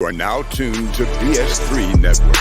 You are now tuned to BS3 Network.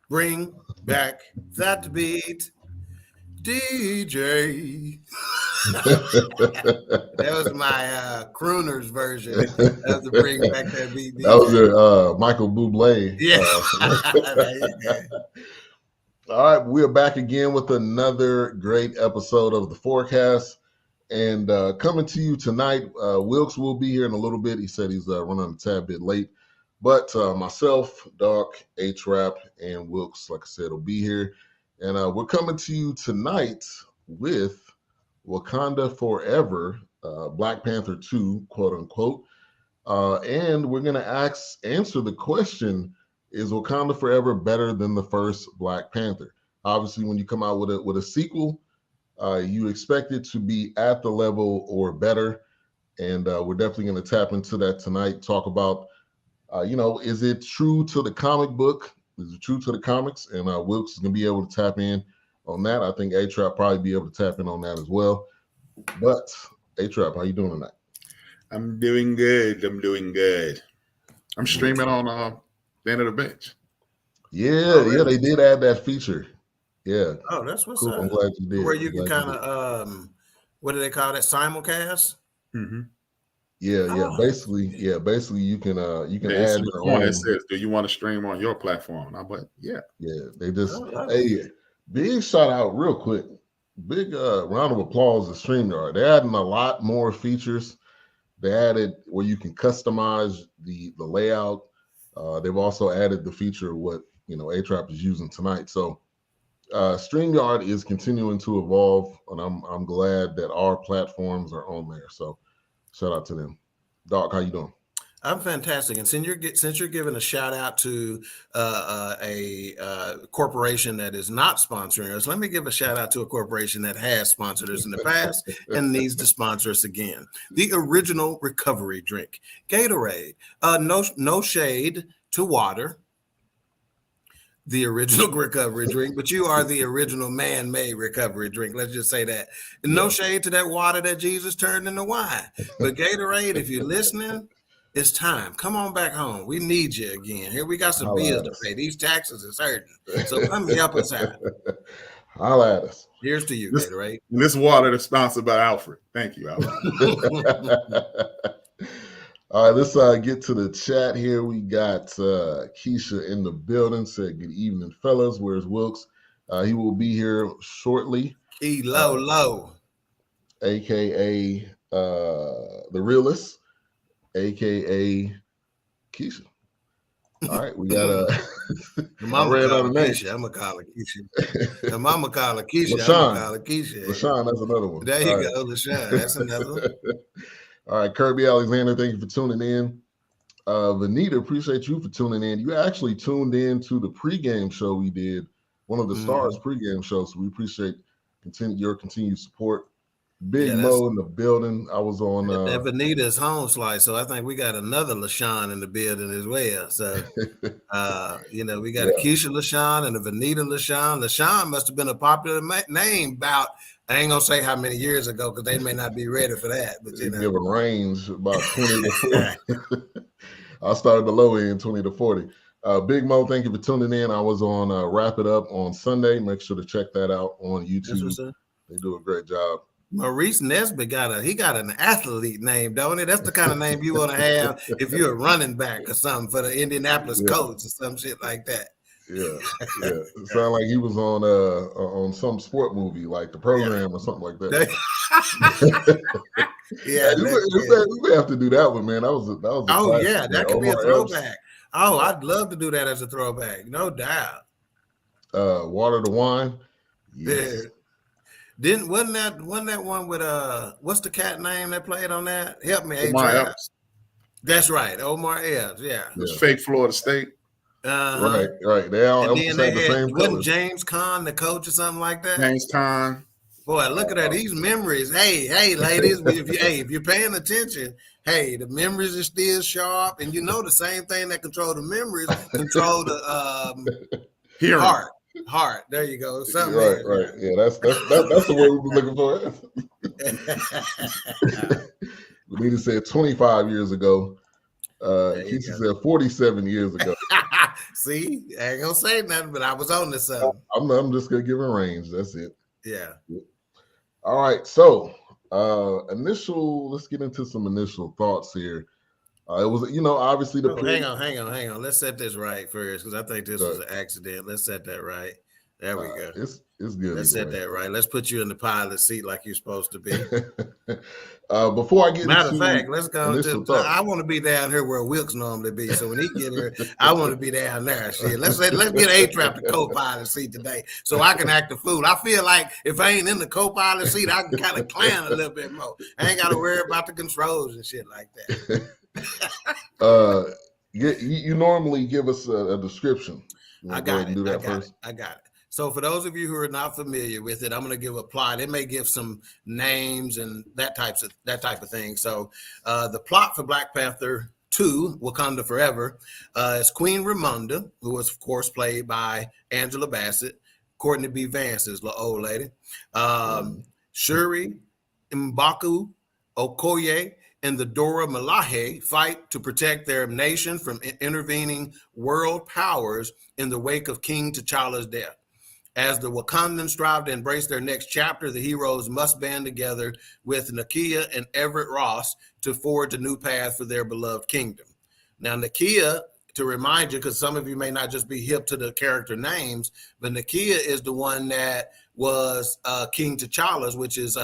Bring back that beat, DJ. That was my crooners version of the Bring Back That Beat, DJ. That was your Michael Bublé. Yeah. All right, we're back again with another great episode of The Forecast. And coming to you tonight, Wilkes will be here in a little bit. He said he's running a tad bit late. But myself, Doc, H-Rap, and Wilkes, like I said, will be here. And we're coming to you tonight with Wakanda Forever, Black Panther 2, quote unquote. And we're going to answer the question, is Wakanda Forever better than the first Black Panther? Obviously, when you come out with a sequel, you expect it to be at the level or better. And we're definitely going to tap into that tonight, talk about is it true to the comic book? Is it true to the comics? And Wilkes is going to be able to tap in on that. I think A-Trap probably be able to tap in on that as well. But A-Trap, how you doing tonight? I'm doing good. I'm streaming on Land of the Bench. Yeah, they did add that feature. Yeah. Oh, that's what's cool. up. I'm glad you did. Where you can kind of, what do they call that? Simulcast? Mm-hmm. Yeah. Basically, you can add your own. It says, do you want to stream on your platform? I'm like, yeah. They just big shout out real quick. Big round of applause to StreamYard. They're adding a lot more features. They added where you can customize the layout. They've also added the feature of what A-Trap is using tonight. So StreamYard is continuing to evolve, and I'm glad that our platforms are on there. So shout out to them. Doc, how you doing? I'm fantastic. And since you're giving a shout out to a corporation that is not sponsoring us, let me give a shout out to a corporation that has sponsored us in the past and needs to sponsor us again. The original recovery drink, Gatorade. No shade to water. The original recovery drink, but you are the original man-made recovery drink. Let's just say that. And no shade to that water that Jesus turned into wine. But Gatorade, if you're listening, it's time. Come on back home. We need you again. Here we got some bills to pay. These taxes are certain. So come help us out. Holla at us. Here's to you, Gatorade. This water is sponsored by Alfred. Thank you, Alfred. All right, let's get to the chat here. We got Keisha in the building. Said, good evening, fellas. Where's Wilkes? He will be here shortly. Low. A.K.A. The Realist, A.K.A. Keisha. All right, we got Mama call her Keisha. I'm going to call her Keisha. The mama call her Keisha. I'm going to call her Keisha. LaShawn, that's another one. There you go, LaShawn. That's another one. All right, Kirby Alexander, thank you for tuning in. Vanita, appreciate you for tuning in. You actually tuned in to the pregame show we did, one of the Stars pregame shows. So we appreciate your continued support. Big Mo in the building. I was on. That Vanita's home slice, so I think we got another LaShawn in the building as well. So, we got a Keisha LaShawn and a Vanita LaShawn. LaShawn must have been a popular name about. I ain't gonna say how many years ago because they may not be ready for that. But give a range about 20 to 40. I started the low end 20 to 40. Big Mo, thank you for tuning in. I was on Wrap It Up on Sunday. Make sure to check that out on YouTube. They do a great job. Maurice Nesbitt got an athlete name, don't it? That's the kind of name you want to have if you're a running back or something for the Indianapolis Colts or some shit like that. Yeah. It sounded like he was on some sport movie, like The Program or something like that. We have to do that one, man. That was classic, that could be a throwback. I'd love to do that as a throwback, no doubt. Water to Wine. Yes. Wasn't that one with what's the cat name that played on that? Help me, Omar A-Trap. Epps. That's right, Omar Epps. Yeah. It was fake Florida State. Uh-huh. Right. They all And then almost they had the had same wasn't colors. James Conn the coach or something like that? James Conn. Boy, look at that. These memories. Hey, ladies, if you're paying attention, hey, the memories are still sharp, and you know the same thing that control the memories control the Hearing. heart. There you go. Something Right. Yeah, that's the word we were looking for. Benita said 25 years ago. Keisha said 47 years ago. See, I ain't gonna say nothing, but I was on this something. I'm just gonna give a range. That's it. Yeah. All right. So let's get into some initial thoughts here. It was, obviously the hang on. Let's set this right first, because I think this was an accident. Let's set that right. There we go. It's good. Let's set that right. Let's put you in the pilot seat like you're supposed to be. Before I get Matter of fact, let's go. I want to be down here where Wilkes normally be. So when he get here, I want to be down there. Shit. Let's get A-Trap the co-pilot seat today, so I can act a fool. I feel like if I ain't in the co-pilot seat, I can kind of clown a little bit more. I ain't got to worry about the controls and shit like that. You normally give us a description. I got it. So for those of you who are not familiar with it, I'm going to give a plot. It may give some names and that type of thing. So the plot for Black Panther 2, Wakanda Forever, is Queen Ramonda, who was, of course, played by Angela Bassett. Courtney B. Vance is the old lady. Shuri Mbaku Okoye and the Dora Milaje fight to protect their nation from intervening world powers in the wake of King T'Challa's death. As the Wakandans strive to embrace their next chapter, the heroes must band together with Nakia and Everett Ross to forge a new path for their beloved kingdom. Now, Nakia, to remind you, because some of you may not just be hip to the character names, but Nakia is the one that was King T'Challa's, which is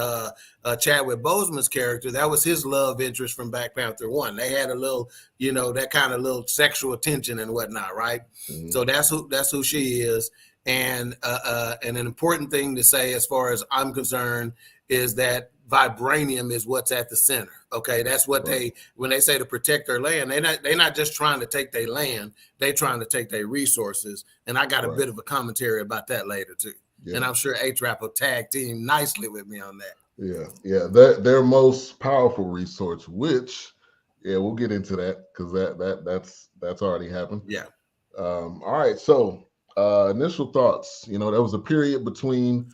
Chadwick Boseman's character. That was his love interest from Black Panther 1. They had a little, that kind of little sexual tension and whatnot, right? Mm-hmm. So that's who she is. And an important thing to say, as far as I'm concerned, is that vibranium is what's at the center. Okay, that's what when they say to protect their land, they're not just trying to take their land, they're trying to take their resources. And I got a bit of a commentary about that later too. Yeah. And I'm sure A-Trap will tag team nicely with me on that. Yeah. Their most powerful resource, which we'll get into that because that's already happened. Yeah. All right, so. Initial thoughts. There was a period between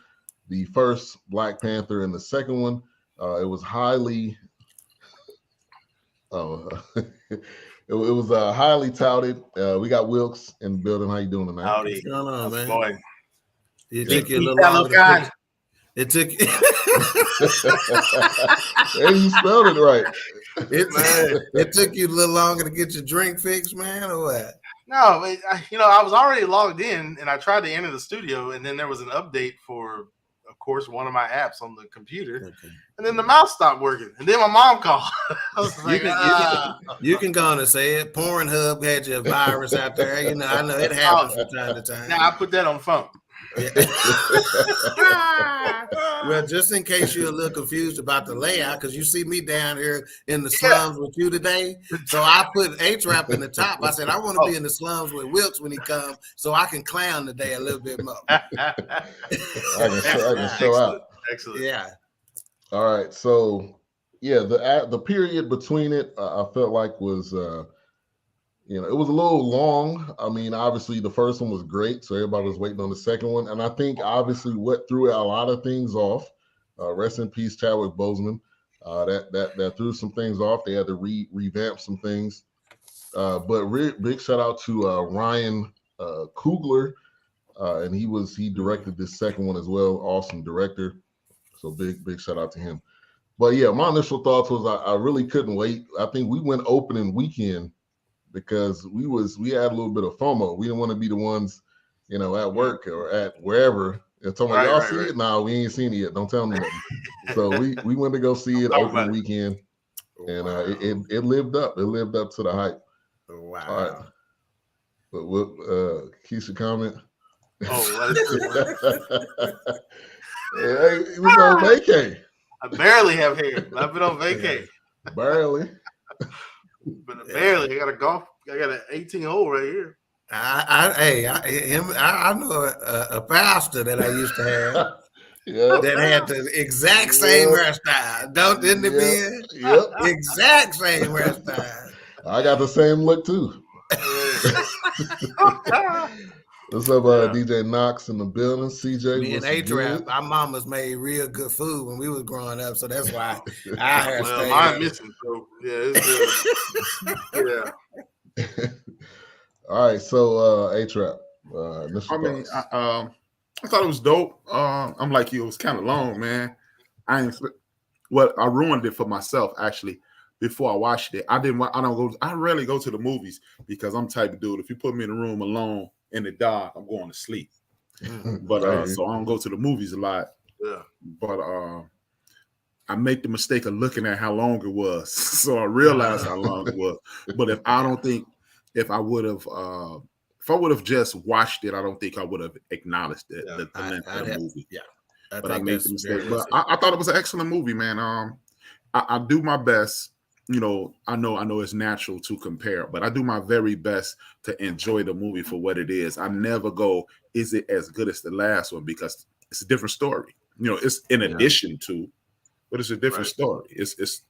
the first Black Panther and the second one. It was highly, it was highly touted. We got Wilkes in the building. How you doing tonight? Howdy. What's going on, man? Going? It took you a little longer. It took. And you spelled it right. It took you a little longer to get your drink fixed, man, or what? No, I was already logged in, and I tried to enter the studio, and then there was an update for, of course, one of my apps on the computer, and then the mouse stopped working, and then my mom called. I was like, you can go on and say it. Pornhub had your virus out there. I know it happens from time to time. Now I put that on the phone. Well, just in case you're a little confused about the layout, because you see me down here in the slums with you today, so I put A-Trap in the top. I said I want to be in the slums with Wilkes when he comes, so I can clown today a little bit more. I can show out. Excellent. Yeah. All right. So the period between it, I felt like was. It was a little long. I mean, obviously the first one was great, so everybody was waiting on the second one. And I think obviously what threw a lot of things off. Rest in peace, Chadwick Boseman. That threw some things off. They had to revamp some things. But big shout out to Ryan Coogler, and he directed this second one as well. Awesome director. So big shout out to him. But yeah, my initial thoughts was I really couldn't wait. I think we went opening weekend because we had a little bit of FOMO. We didn't want to be the ones, at work or at wherever. And talking about, y'all see it? No, we ain't seen it yet. Don't tell me nothing. So we went to go see it opening weekend, and it lived up. It lived up to the hype. Wow. All right. But what Keisha comment? Hey, he was on vacay. I barely have hair. I've been on vacay. Barely. But barely. I got a golf. I got an 18-hole right here. I know a pastor that I used to have that had the exact same hairstyle. Didn't it be? Yep. Exact same hairstyle. I got the same look too. What's up, DJ Knox in the building? CJ, me and A-Trap, our mamas made real good food when we was growing up, so that's why our hair stayed mine missing, so yeah, it's good. Yeah. All right, so A-Trap, Mr. I mean, I thought it was dope. I'm like you, it was kind of long, man. I ruined it for myself actually. Before I watched it, I rarely go to the movies because I'm the type of dude. If you put me in a room alone in the dark, I'm going to sleep. But so I don't go to the movies a lot. Yeah. But I make the mistake of looking at how long it was, so I realized how long it was. But if I would have just watched it, I don't think I would have acknowledged it, the length of the movie. Yeah. But I made the mistake. But I thought it was an excellent movie, man. I do my best. You know, I know it's natural to compare, but I do my very best to enjoy the movie for what it is. I never go, is it as good as the last one? Because it's a different story. You know, it's in addition to, but it's a different story. It's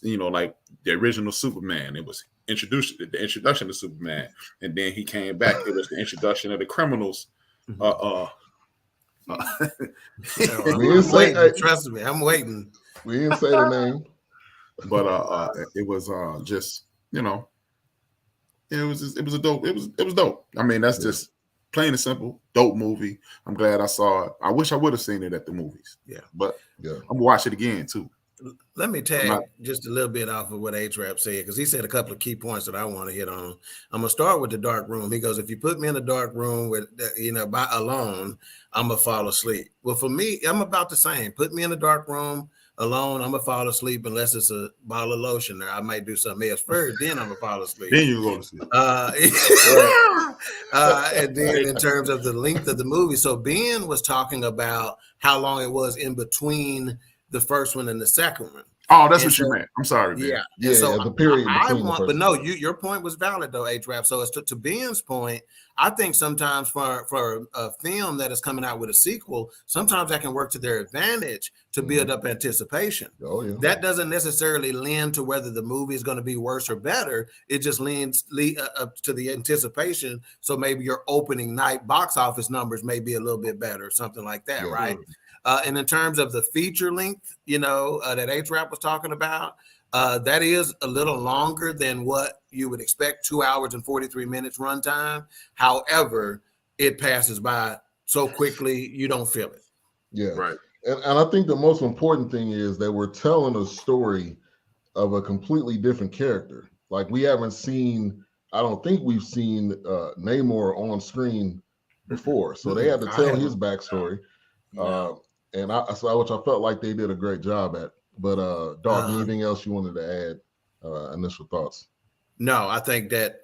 you know, like the original Superman. It was the introduction to Superman, and then he came back. It was the introduction of the criminals. I'm waiting. Trust me, I'm waiting. We didn't say the name. But it was just, you know, it was dope. It was dope. I mean, that's just plain and simple, dope movie. I'm glad I saw it. I wish I would have seen it at the movies. Yeah. But I'm gonna watch it again too. Let me tag just a little bit off of what A-Trap said, because he said a couple of key points that I want to hit on. I'm gonna start with the dark room. He goes, if you put me in a dark room with alone, I'm gonna fall asleep. Well, for me, I'm about the same. Put me in a dark room alone, I'm gonna fall asleep unless it's a bottle of lotion there. I might do something else first, then I'm gonna fall asleep. Then you go to sleep. And then in terms of the length of the movie, so Ben was talking about how long it was in between the first one and the second one. Oh, that's what you meant. I'm sorry, Ben. Yeah. So the period. But no, your point was valid though, A-Trap. So as to Ben's point, I think sometimes for a film that is coming out with a sequel, sometimes that can work to their advantage to build up anticipation. Oh, yeah. That doesn't necessarily lend to whether the movie is going to be worse or better. It just leads up to the anticipation. So maybe your opening night box office numbers may be a little bit better, something like that, right? And in terms of the feature length, that A-Trap was talking about, that is a little longer than what you would expect, 2 hours and 43 minutes runtime. However, it passes by so quickly, you don't feel it. Yeah. Right. And I think the most important thing is that we're telling a story of a completely different character. Like I don't think we've seen Namor on screen before. So they had to tell his backstory. And which I felt like they did a great job at. But Doc, anything else you wanted to add? Initial thoughts? No, I think that,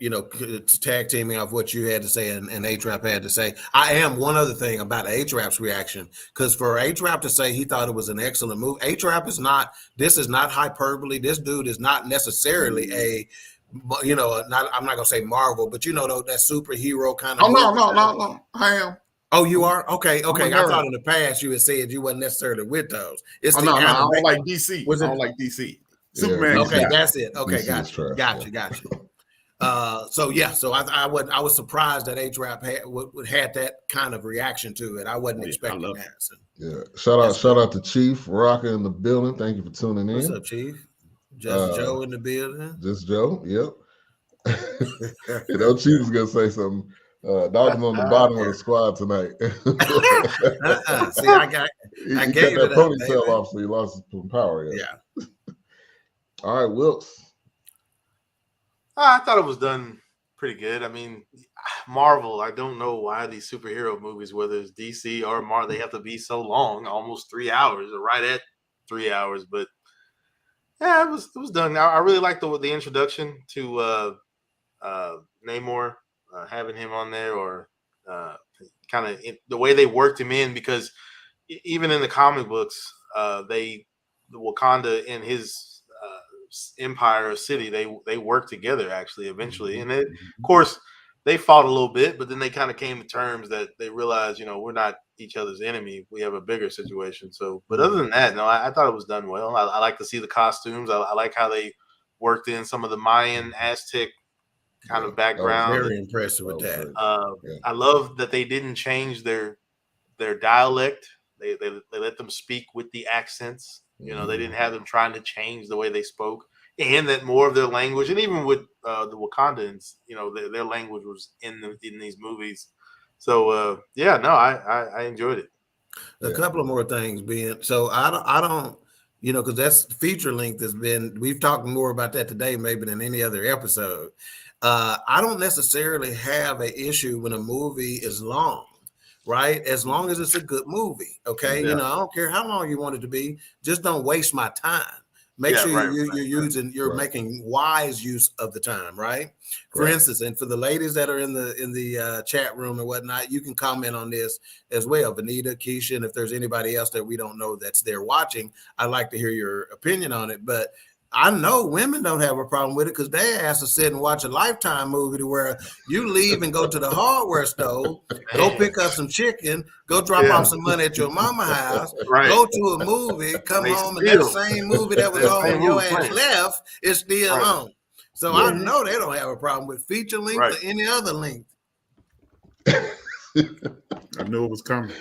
tag teaming off what you had to say and A-Trap had to say. I am one other thing about A-Trap's reaction, because for A-Trap to say he thought it was an excellent movie, A-Trap this is not hyperbole. This dude is not necessarily I'm not going to say Marvel, but that superhero kind of. Oh, no, I am. Oh, you are? Okay. I thought in the past you had said you wasn't necessarily with those. I don't like DC. I don't like DC. Superman. Okay, that's it. Okay, gotcha. So I was surprised that A-Trap had that kind of reaction to it. I wasn't expecting that. So. Yeah. Shout out to Chief Rocker in the building. Thank you for tuning in. What's up, Chief? Just Joe in the building. Just Joe. Yep. Chief was gonna say something. Dog's on the bottom of the squad tonight. See, I gave that ponytail off, so he lost some power. Yeah. All right, Wilkes. I thought it was done pretty good. I mean, Marvel, I don't know why these superhero movies, whether it's DC or Marvel, they have to be so long, almost 3 hours, or right at 3 hours. But yeah, it was done. I really liked the introduction to Namor, having him on there, or kind of the way they worked him in, because even in the comic books, the Wakanda in his empire or city, they worked together actually eventually, and of course they fought a little bit, but then they kind of came to terms that they realized, we're not each other's enemy. We have a bigger situation. So, but other than that, no, I thought it was done well. I like to see the costumes. I like how they worked in some of the Mayan, Aztec kind of background. Very impressive with that. I love that they didn't change their dialect. They let them speak with the accents. They didn't have them trying to change the way they spoke, and that more of their language, and even with the Wakandans, their language was in these movies. So I enjoyed it. A couple of more things being so I don't because that's feature length we've talked more about that today maybe than any other episode. I don't necessarily have an issue when a movie is long, right? As long as it's a good movie. Okay. I don't care how long you want it to be, just don't waste my time. Make sure you're making wise use of the time, right? For instance, and for the ladies that are in the chat room and whatnot, you can comment on this as well. Vanita, Keisha, and if there's anybody else that we don't know that's there watching, I'd like to hear your opinion on it. But I know women don't have a problem with it because they ask to sit and watch a Lifetime movie to where you leave and go to the hardware store, go pick up some chicken, go drop off some money at your mama's house, go to a movie, come home, and that same movie that was on when your ass left is still on. So I know they don't have a problem with feature length or any other length. I knew it was coming.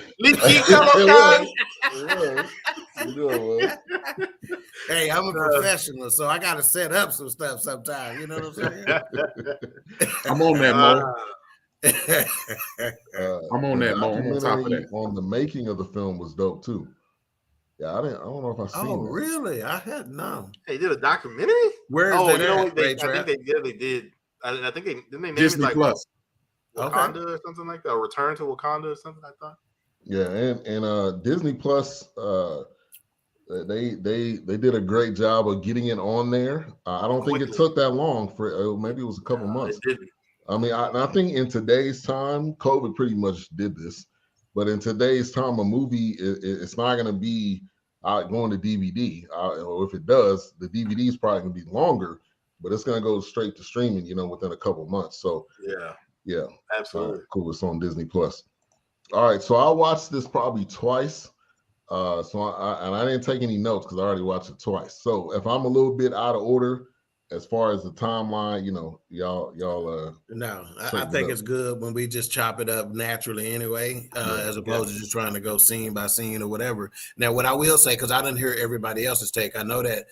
Hey, I'm a professional, so I got to set up some stuff sometimes. You know what I'm saying? I'm on that, Mo. I'm on that, Mo. I'm on top of that. On the making of the film was dope too. Yeah, I don't know if I seen. Oh, really? I had no. They did a documentary. Where is that? I think they did. I think they name Disney it like Plus. Wakanda or something like that. Or Return to Wakanda or something like that. Yeah, and Disney Plus, they did a great job of getting it on there. I don't think it took that long for maybe it was a couple months. It didn't. I mean, I think in today's time, COVID pretty much did this. But in today's time, a movie it's not going to be going to DVD. Or if it does, the DVD is probably going to be longer, but it's going to go straight to streaming. Within a couple months. So yeah, absolutely cool. It's on Disney Plus. All right, so I watched this probably twice. I didn't take any notes because I already watched it twice. So if I'm a little bit out of order as far as the timeline, y'all. No, I think it's good when we just chop it up naturally anyway, as opposed to just trying to go scene by scene or whatever. Now, what I will say, because I didn't hear everybody else's take, I know that.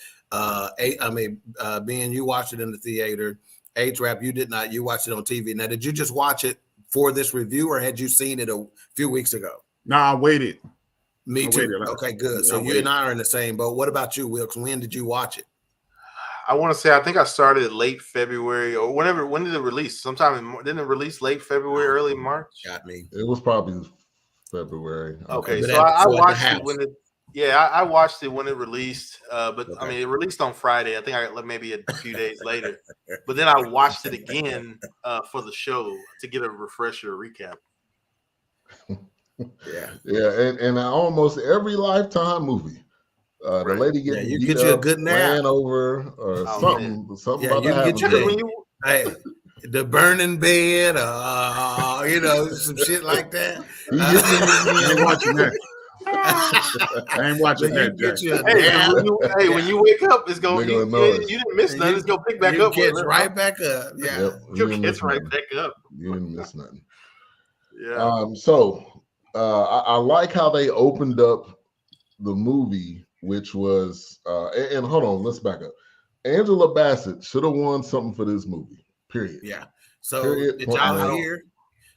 Ben, you watched it in the theater. H-Rap, you did not. You watched it on TV. Now, did you just watch it for this review, or had you seen it a few weeks ago? No, I waited. Me too. Okay, good. So you and I are in the same boat. What about you, Wilkes? When did you watch it? I want to say I think I started late February or whenever. When did it release? Didn't it release late February, early March? Got me. It was probably February. Okay, so I watched it when it. Yeah, I watched it when it released. But I mean, it released on Friday. I think maybe a few days later. But then I watched it again for the show to get a refresher recap. And almost every Lifetime movie. The lady getting you get you a good nap, ran over, or something. Man. Something about you that. Get you the burning bed, some shit like that. I ain't watching that. I ain't watching that. When you wake up, it's going. You didn't miss nothing. It's gonna pick back up. Catch right back up. Yeah, yep, you catch right back up. You didn't miss nothing. Yeah. I like how they opened up the movie, which was and hold on, let's back up. Angela Bassett should have won something for this movie. Period. Yeah. So did y'all hear?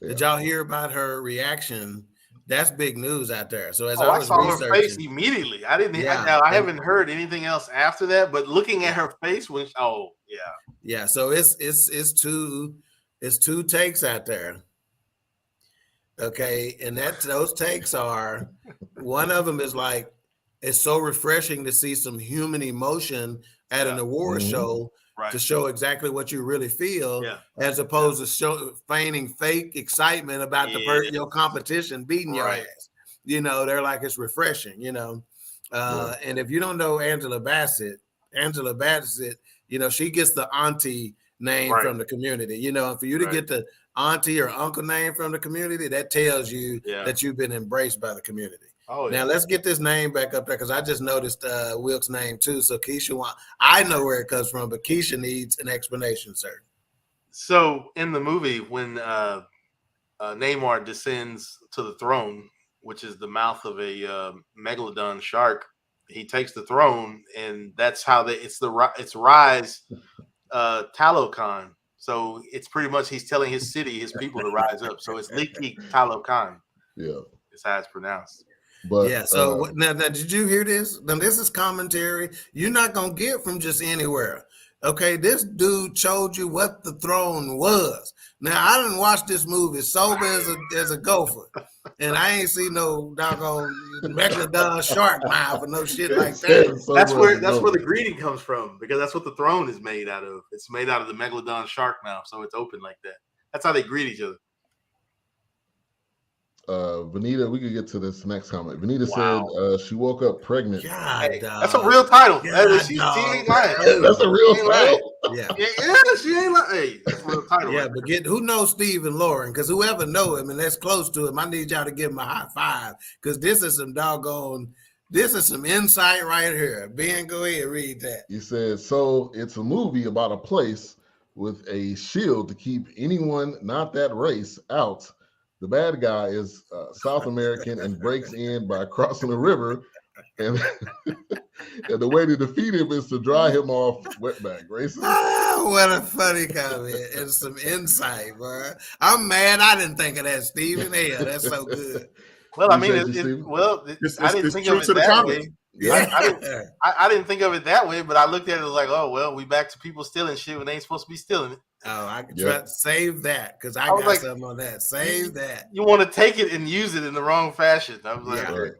Did y'all hear about her reaction? That's big news out there. So as I was saw researching, her face immediely. I didn't. I haven't heard anything else after that. But looking at her face, So it's two takes out there. Okay, and those takes are, one of them is like, it's so refreshing to see some human emotion at an award show to show exactly what you really feel, as opposed to feigning fake excitement about your competition beating your ass. You know, they're like, it's refreshing, you know. And if you don't know Angela Bassett, you know, she gets the auntie name from the community, you know, and for you to get the auntie or uncle name from the community, that tells you that you've been embraced by the community. Now let's get this name back up there, because I just noticed Wilk's name too. So Keisha, I know where it comes from, but Keisha needs an explanation, sir. So in the movie, when Namor descends to the throne, which is the mouth of a megalodon shark, he takes the throne, and that's how it's Rise Talokan. So it's pretty much he's telling his city, his people to rise up. So it's Leaky Talokan. Yeah, it's how it's pronounced. But so now did you hear this? Now this is commentary you're not gonna get from just anywhere. Okay, this dude showed you what the throne was. Now I didn't watch this movie sober as a gopher, and I ain't seen no doggone megalodon shark mouth or no shit like that. That's where the greeting comes from, because that's what the throne is made out of. It's made out of the megalodon shark mouth, so it's open like that. That's how they greet each other. Vanita, we could get to this next comment. Vanita said she woke up pregnant. God, that's a real title. She ain't lying. That's a real title. Yeah, she ain't lying. Hey, that's a real title. Yeah, but who knows Steve and Lauren? Because whoever know him and that's close to him, I need y'all to give him a high five, because this is some insight right here. Ben, go ahead, read that. He said, so it's a movie about a place with a shield to keep anyone not that race out. The bad guy is South American and breaks in by crossing the river, and, and the way to defeat him is to dry him off wetback racist. Oh, what a funny comment and some insight, bro. I'm mad I didn't think of that, Stephen. Hell, that's so good. Well, I mean, I didn't think of it that way. Yeah. I didn't think of it that way, but I looked at it like, oh, well, we back to people stealing shit when they ain't supposed to be stealing it. Oh, I can try to save that, because I got something on that. Save that. You want to take it and use it in the wrong fashion. I was like, Right.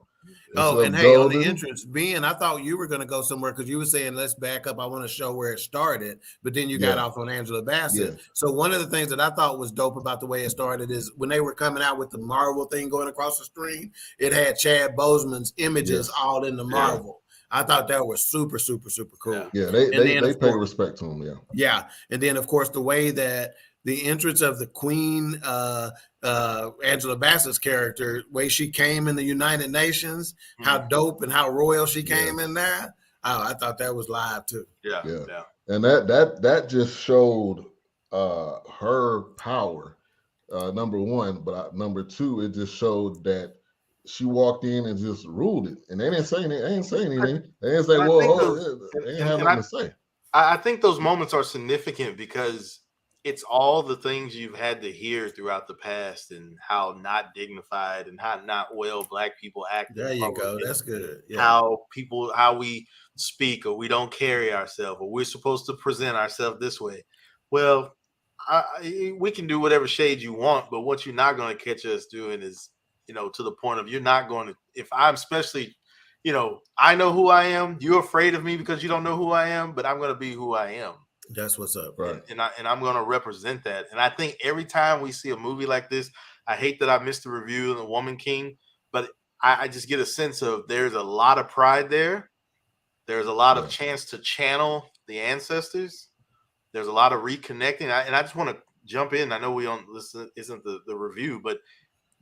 Oh, and hey, on the entrance, Ben, I thought you were going to go somewhere, because you were saying, let's back up. I want to show where it started, but then you got off on Angela Bassett. Yeah. So one of the things that I thought was dope about the way it started is when they were coming out with the Marvel thing going across the screen, it had Chad Boseman's images all in the Marvel. I thought that was super, super, super cool. Yeah, they pay respect to him. Yeah, and then of course the way that the entrance of the Queen, Angela Bassett's character, way she came in the United Nations, how dope and how royal she came in there. Oh, I thought that was live too. Yeah. And that just showed her power. Number one, but number two, it just showed that she walked in and just ruled it, and they didn't say anything. They didn't say anything. They didn't say, they didn't have nothing to say. I think those moments are significant because it's all the things you've had to hear throughout the past, and how not dignified and how not well Black people act. There you go. That's good. Yeah. How we speak, or we don't carry ourselves, or we're supposed to present ourselves this way. Well, we can do whatever shade you want, but what you're not going to catch us doing is, to the point of you're not going to, if I'm especially, I know who I am. You're afraid of me because you don't know who I am, but I'm going to be who I am. That's what's up. Right. And I'm going to represent that. And I think every time we see a movie like this, I hate that I missed the review of The Woman King, but I just get a sense of there's a lot of pride there. There's a lot of chance to channel the ancestors. There's a lot of reconnecting. And I just want to jump in. I know this isn't the review, but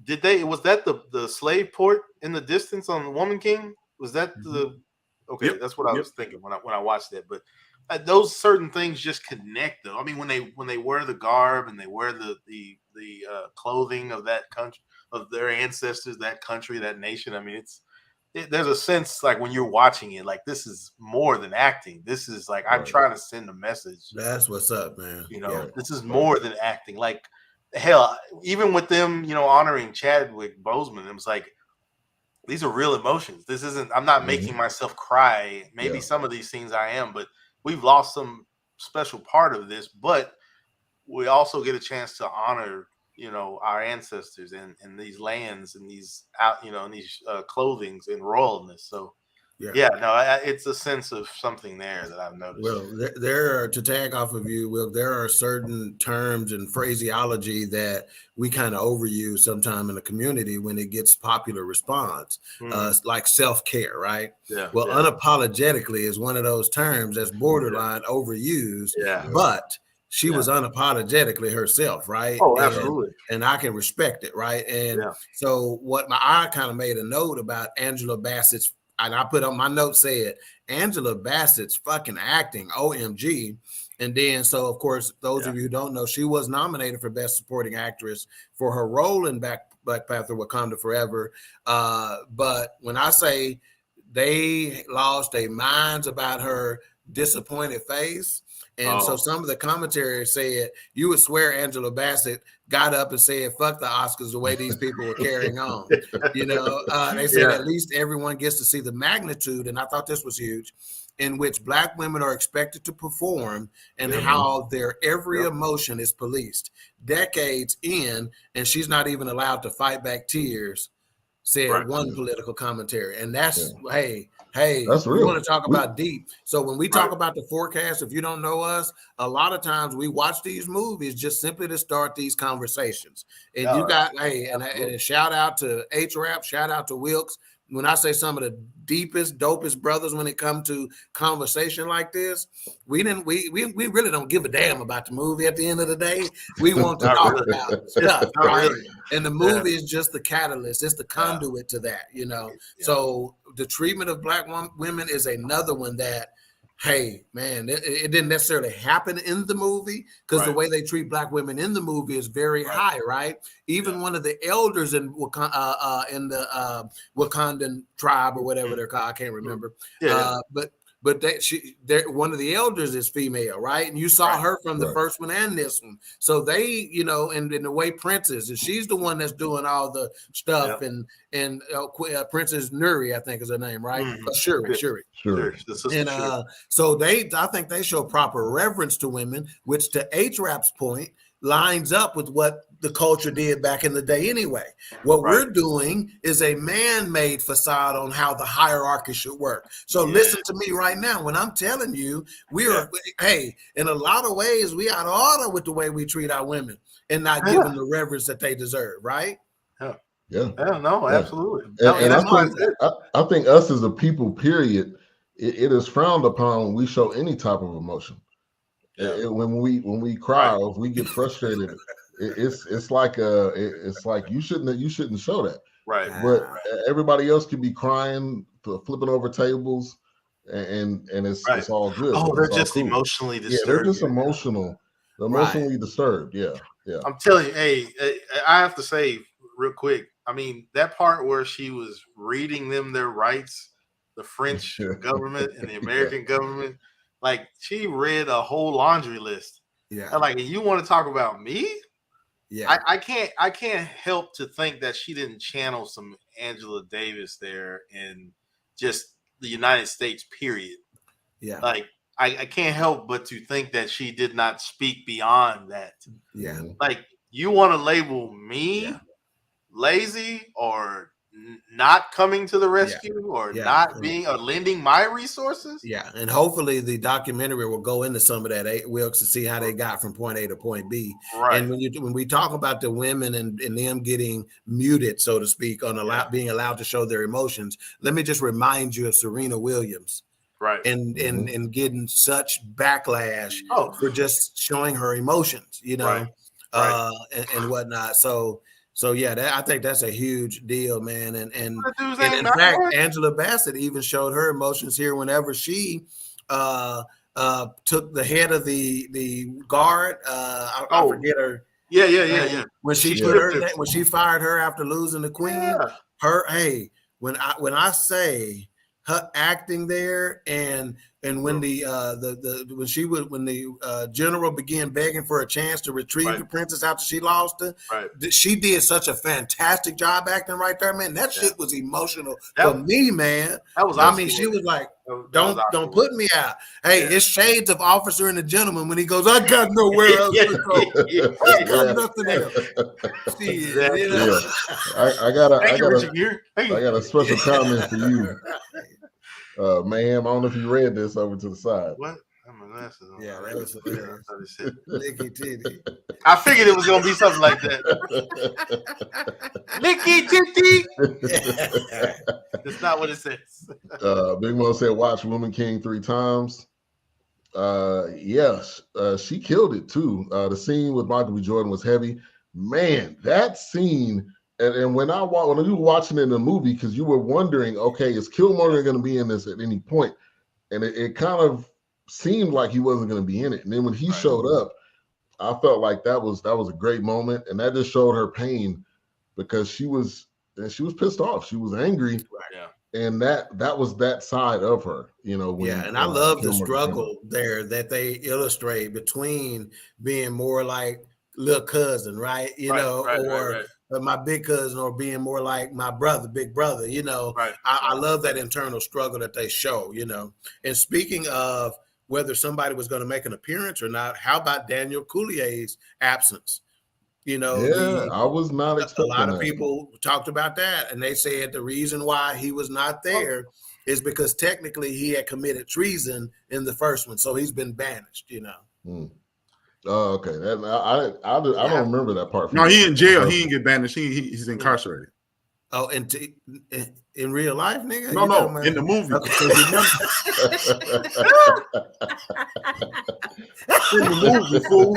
was that the slave port in the distance on The Woman King? Was that that's what I was thinking when I watched that. But those certain things just connect them. I mean, when they wear the garb and they wear the clothing of that country, of their ancestors, that country, that nation. I mean, there's a sense like when you're watching it, like this is more than acting. This is like I'm trying to send a message. That's what's up, man. This is more than acting. Like hell, even with them, honoring Chadwick Boseman, it was like these are real emotions. This isn't. I'm not making myself cry. Maybe some of these scenes I am, but we've lost some special part of this. But we also get a chance to honor, our ancestors and these lands and these and these clothings and royalness. So Yeah, no, it's a sense of something there that I've noticed. Well, there are, to tag off of you, Will, there are certain terms and phraseology that we kind of overuse sometime in the community when it gets popular response, like self-care, right? Yeah. Well, unapologetically is one of those terms that's borderline overused, but she was unapologetically herself, right? Oh, absolutely. And I can respect it, right? And so I kind of made a note about Angela Bassett's, and I put on my note said Angela Bassett's fucking acting, OMG. And then, so of course, those of you who don't know, she was nominated for Best Supporting Actress for her role in Black Panther: Wakanda Forever. But when I say they lost their minds about her disappointed face, and so some of the commentary said you would swear Angela Bassett got up and said, fuck the Oscars the way these people were carrying on. They said at least everyone gets to see the magnitude, and I thought this was huge, in which Black women are expected to perform and how their every emotion is policed. Decades in, and she's not even allowed to fight back tears, said one political commentary. And that's, hey, that's real. We want to talk about deep. So when we talk about the forecast, if you don't know us, a lot of times we watch these movies just simply to start these conversations. And you got, and a shout out to H-Rap, shout out to Wilkes. When I say some of the deepest, dopest brothers when it comes to conversation like this, we really don't give a damn about the movie at the end of the day. We want to talk about stuff, right? And the movie is just the catalyst. It's the conduit to that, So the treatment of Black women is another one that, hey, man, it didn't necessarily happen in the movie because the way they treat Black women in the movie is very high, right? Even one of the elders in the Wakandan tribe or whatever they're called, I can't remember. But one of the elders is female, right? And you saw her from the first one and this one. So they, and in the way Princess, and she's the one that's doing all the stuff, and Princess Nuri, I think is her name, right? Shuri. And so I think they show proper reverence to women, which to H-Rap's point lines up with what the culture did back in the day anyway. What we're doing is a man-made facade on how the hierarchy should work. So listen to me right now. When I'm telling you, hey, in a lot of ways, we out of order with the way we treat our women and not give them the reverence that they deserve, right? Absolutely. And I think us as a people, period, it is frowned upon when we show any type of emotion. When we cry or if we get frustrated, it's like you shouldn't show that. Right. But everybody else could be crying, flipping over tables, and it's all good. Oh, they're just emotionally disturbed. Yeah, they're just emotionally disturbed. Yeah. I'm telling you, I have to say real quick. I mean, that part where she was reading them their rights, the French government and the American government, like she read a whole laundry list. Yeah. And like, you want to talk about me? Yeah. I can't help to think that she didn't channel some Angela Davis there in just the United States, period. Yeah. Like I can't help but to think that she did not speak beyond that. Yeah. Like, you want to label me lazy or not coming to the rescue or not being or lending my resources. Yeah, and hopefully the documentary will go into some of that, Wilkes, to see how they got from point A to point B. Right. And when we talk about the women and them getting muted, so to speak, on being allowed to show their emotions, let me just remind you of Serena Williams. Right. And getting such backlash for just showing her emotions, and whatnot. So yeah, I think that's a huge deal, man. And in fact, Angela Bassett even showed her emotions here whenever she took the head of the guard. I forget her. Yeah. When she when she fired her after losing the queen, when I say her acting there and when the general began begging for a chance to retrieve the princess after she lost her, she did such a fantastic job acting right there, man. That shit was emotional for me, man. She was like, don't put me out. Hey, it's shades of Officer and the Gentleman when he goes, I got nowhere else to go. I got nothing else. I got a special comment for you. Ma'am, I don't know if you read this over to the side. What? My glasses on. Yeah, that was hilarious. Licky titty. I figured it was gonna be something like that. Licky titty. That's not what it says. Big Mo said, "Watch Woman King 3 times." Yes, she killed it too. The scene with Michael B. Jordan was heavy. Man, that scene. And when you were watching it in the movie, because you were wondering, okay, is Killmonger going to be in this at any point? And it kind of seemed like he wasn't going to be in it. And then when he showed up, I felt like that was a great moment, and that just showed her pain because she was pissed off. She was angry, and that was that side of her, When, and I love the struggle there that they illustrate between being more like little cousin, right? Or my big cousin, or being more like my big brother. I love that internal struggle that they show. And speaking of whether somebody was going to make an appearance or not, how about Daniel Coulier's absence? I was not expecting a lot of people talked about that, and they said the reason why he was not there is because technically he had committed treason in the first one, so he's been banished. Oh, okay. I don't remember that part. No, he in jail. He didn't get banished. He's incarcerated. Oh, and in real life, nigga? No, in the movie. Okay. In the movie, fool.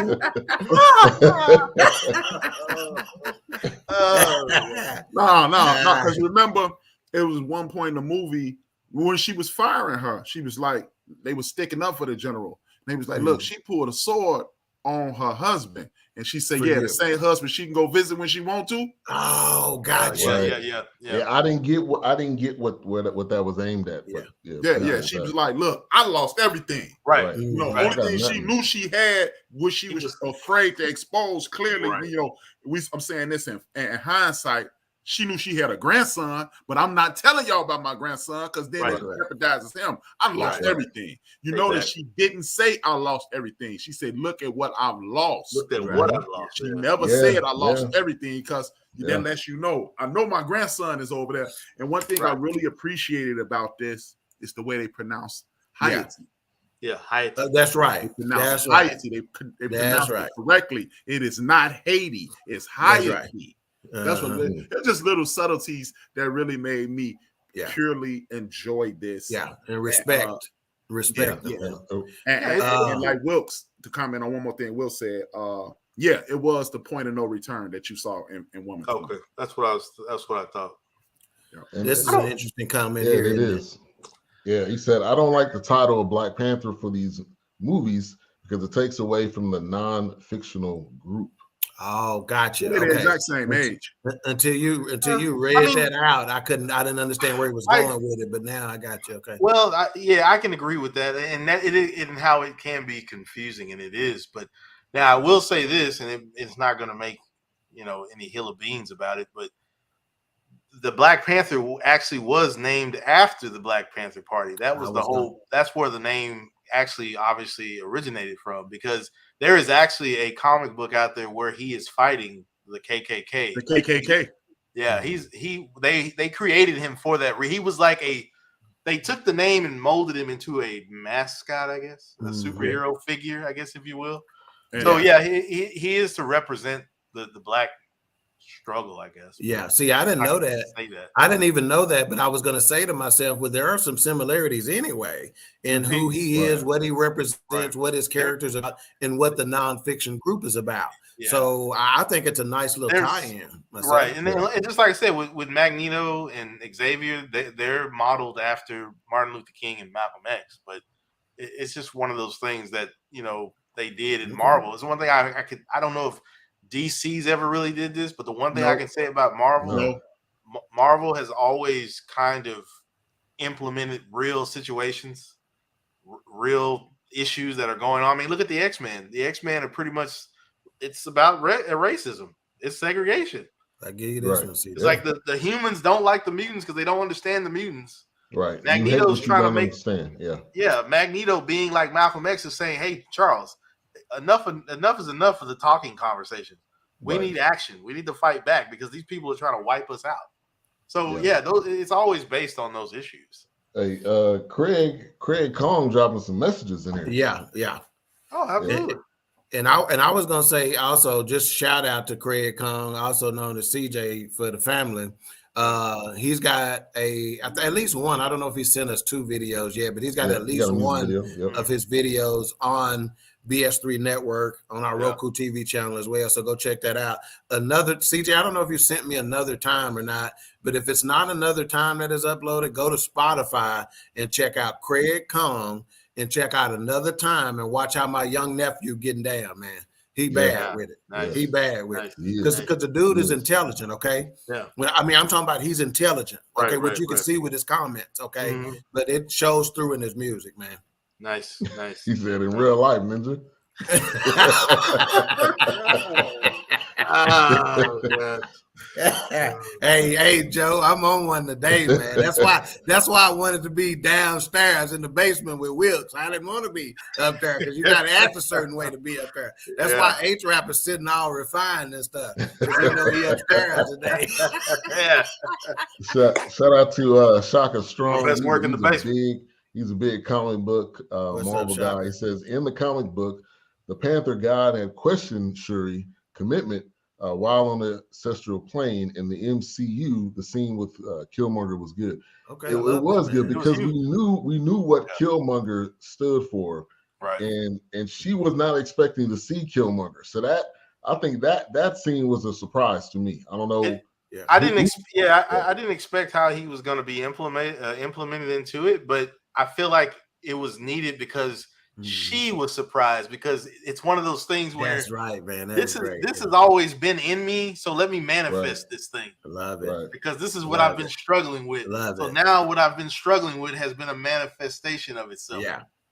No. Because remember, it was one point in the movie when she was firing her. She was like, they were sticking up for the general. And they was like, look, she pulled a sword on her husband. And she said, the same husband she can go visit when she want to. Oh, gotcha. Right. Yeah. I didn't get what that was aimed at. But She was like, look, I lost everything. Right. Only thing she knew she had was she was afraid to expose. Clearly, I'm saying this in hindsight. She knew she had a grandson, but I'm not telling y'all about my grandson because then it jeopardizes him. I lost everything. Notice she didn't say I lost everything. She said, look at what I've lost. Look at what I've lost. She never said I lost everything because that lets you know. I know my grandson is over there. And one thing I really appreciated about this is the way they pronounce Hayati. Yeah, Hayati. That's right. That's right. They pronounce it correctly. It is not Haiti. It's Hayati. That's what they're just little subtleties that really made me purely enjoy this. Yeah, and respect. And like Wilkes, to comment on one more thing, Will said, it was the point of no return that you saw in Woman. Okay, that's what I thought. Yeah. This is an interesting comment here. It is. Yeah, he said, I don't like the title of Black Panther for these movies because it takes away from the non-fictional group. Oh, gotcha. They're the exact same age. Until you read that out, I didn't understand where he was going with it, but now I got you. Okay. Well, I can agree with that, and that and how it can be confusing, and it is. But now I will say this, and it's not going to make any hill of beans about it, but the Black Panther actually was named after the Black Panther Party. That was that's where the name actually obviously originated from, because there is actually a comic book out there where he is fighting the KKK. The KKK. Yeah, they created him for that. He was like they took the name and molded him into a mascot, I guess, a superhero figure, I guess, if you will. So he is to represent the black struggle, I guess. Yeah. See, I didn't know that. I didn't even know that, but I was going to say to myself, well, there are some similarities anyway in who he is, what he represents, what his characters are, and what the nonfiction group is about. Yeah. So I think it's a nice little tie-in. Right. And just like I said, with Magneto and Xavier, they're modeled after Martin Luther King and Malcolm X, but it's just one of those things that, they did in Marvel. It's one thing I don't know if DC's ever really did this, but the one thing I can say about Marvel, Marvel has always kind of implemented real situations, real issues that are going on. I mean, look at the X-Men. The X-Men are pretty much, it's about racism. It's segregation. I give you this one. It's like the humans don't like the mutants because they don't understand the mutants. Right. Magneto's trying to understand. Yeah. Magneto being like Malcolm X is saying, "Hey, Charles, enough is enough of the talking conversation. We need action. We need to fight back because these people are trying to wipe us out." So it's always based on those issues. Hey, Craig Kong dropping some messages in here. Yeah. Oh, absolutely. And I was gonna say also just shout out to Craig Kong, also known as CJ for the family. He's got at least one. I don't know if he sent us 2 videos yet, but he's got at least one of his videos on BS3 Network on our Roku TV channel as well. So go check that out. Another CJ, I don't know if you sent me Another Time or not, but if it's not Another Time that is uploaded, go to Spotify and check out Craig Kong and check out Another Time and watch how my young nephew getting down, man. He bad with it. Nice. He bad with it. Because the dude is intelligent, okay? Yeah. I'm talking about he's intelligent, okay, which you can see with his comments, okay? Mm-hmm. But it shows through in his music, man. Nice. He said in real life, Ninja. Oh, God. Hey, Joe, I'm on one today, man. That's why I wanted to be downstairs in the basement with Wilkes. I didn't want to be up there because you got to act a certain way to be up there. That's why H-Rap is sitting all refined and stuff. Because he upstairs today. Yeah. Shout out to Shaka Strong. Best work in the basement. He's a big comic book Marvel guy. He says in the comic book, the Panther God had questioned Shuri commitment while on the ancestral plane. In the MCU, the scene with Killmonger was good. Okay, it was good because we knew what Killmonger stood for, right? And she was not expecting to see Killmonger. So I think that scene was a surprise to me. I don't know. I didn't expect how he was going to be implemented into it, but I feel like it was needed because she was surprised, because it's one of those things where that's right, man. This has always been in me, so let me manifest this thing. I love it because this is what I've been struggling with. Now what I've been struggling with has been a manifestation of itself.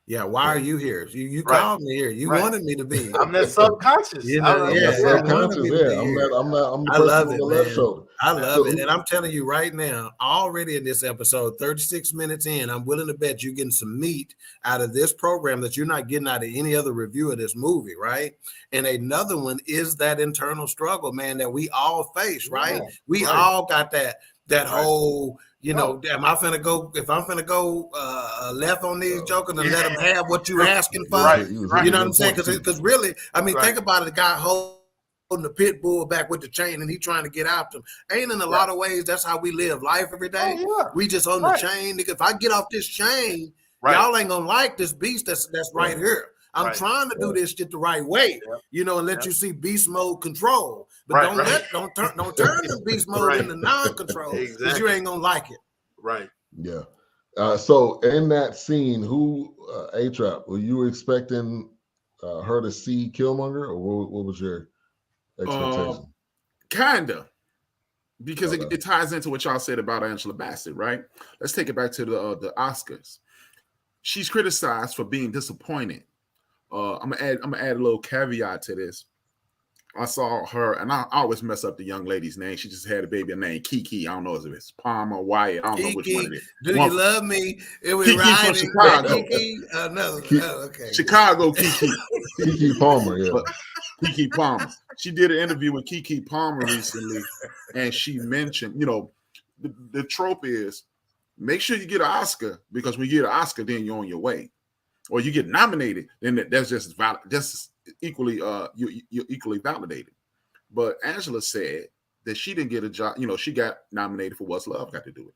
Yeah, why are you here? You called me here. You wanted me to be. I'm that subconscious. I'm the person on the left shoulder. I love it. And I'm telling you right now, already in this episode, 36 minutes in, I'm willing to bet you're getting some meat out of this program that you're not getting out of any other review of this movie, right? And another one is that internal struggle, man, that we all face, right? We all got that whole, am I finna go? If I'm finna go left on these jokers and let them have what you asking for, you know what I'm saying? Because really, I mean, think about it. The guy holding the pit bull back with the chain and he trying to get out them. Ain't in a lot of ways that's how we live life every day. We just on the chain. Nigga, if I get off this chain, y'all ain't gonna like this beast that's right here. I'm trying to do this shit the right way, and let you see beast mode control. But don't turn the beast mode into non-control because you ain't gonna like it. Right. Yeah. So in that scene, who A-Trap, were you expecting her to see Killmonger, or what was your expectation? Kinda. Because it ties into what y'all said about Angela Bassett, right? Let's take it back to the Oscars. She's criticized for being disappointed. I'm gonna add a little caveat to this. I saw her, and I always mess up the young lady's name. She just had a baby named Kiki. I don't know if it's Palmer or Wyatt. I don't know which one it is. Do you love me? It was Kiki from Chicago. Kiki? No. Okay. Chicago Kiki. Kiki Palmer, yeah. Kiki Palmer. She did an interview with Kiki Palmer recently, and she mentioned, the trope is make sure you get an Oscar, because when you get an Oscar, then you're on your way. Or you get nominated, then that's just equally you're equally validated. But Angela said that she didn't get a job. She got nominated for What's Love Got to Do It.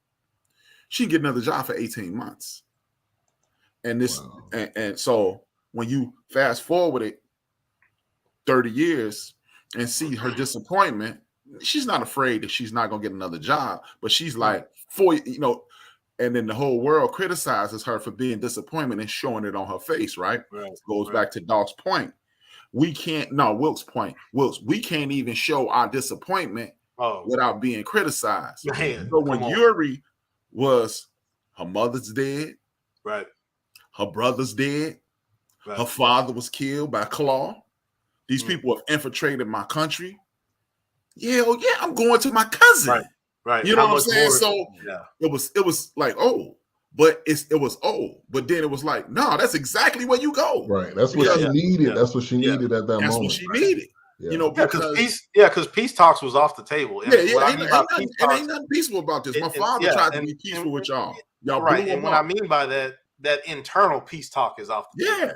She get another job for 18 months. And this and so when you fast forward it 30 years and see her disappointment, she's not afraid that she's not gonna get another job, but she's like, and then the whole world criticizes her for being disappointed and showing it on her face, right? Goes back to Doc's point. Wilk's point. We can't even show our disappointment without being criticized. Man, so when Yuri was, her mother's dead, right? Her brother's dead, her father was killed by Claw. These people have infiltrated my country. I'm going to my cousin. Right. You know what I'm saying? So it was like, but it was but then it was like, no, that's exactly where you go. Right. That's what she needed. That's what she needed at that moment. That's what she needed. You know, because peace talks was off the table. And ain't nothing peaceful about this. My father tried to be peaceful with y'all. Y'all right. blew And him what up. I mean by that internal peace talk is off the table.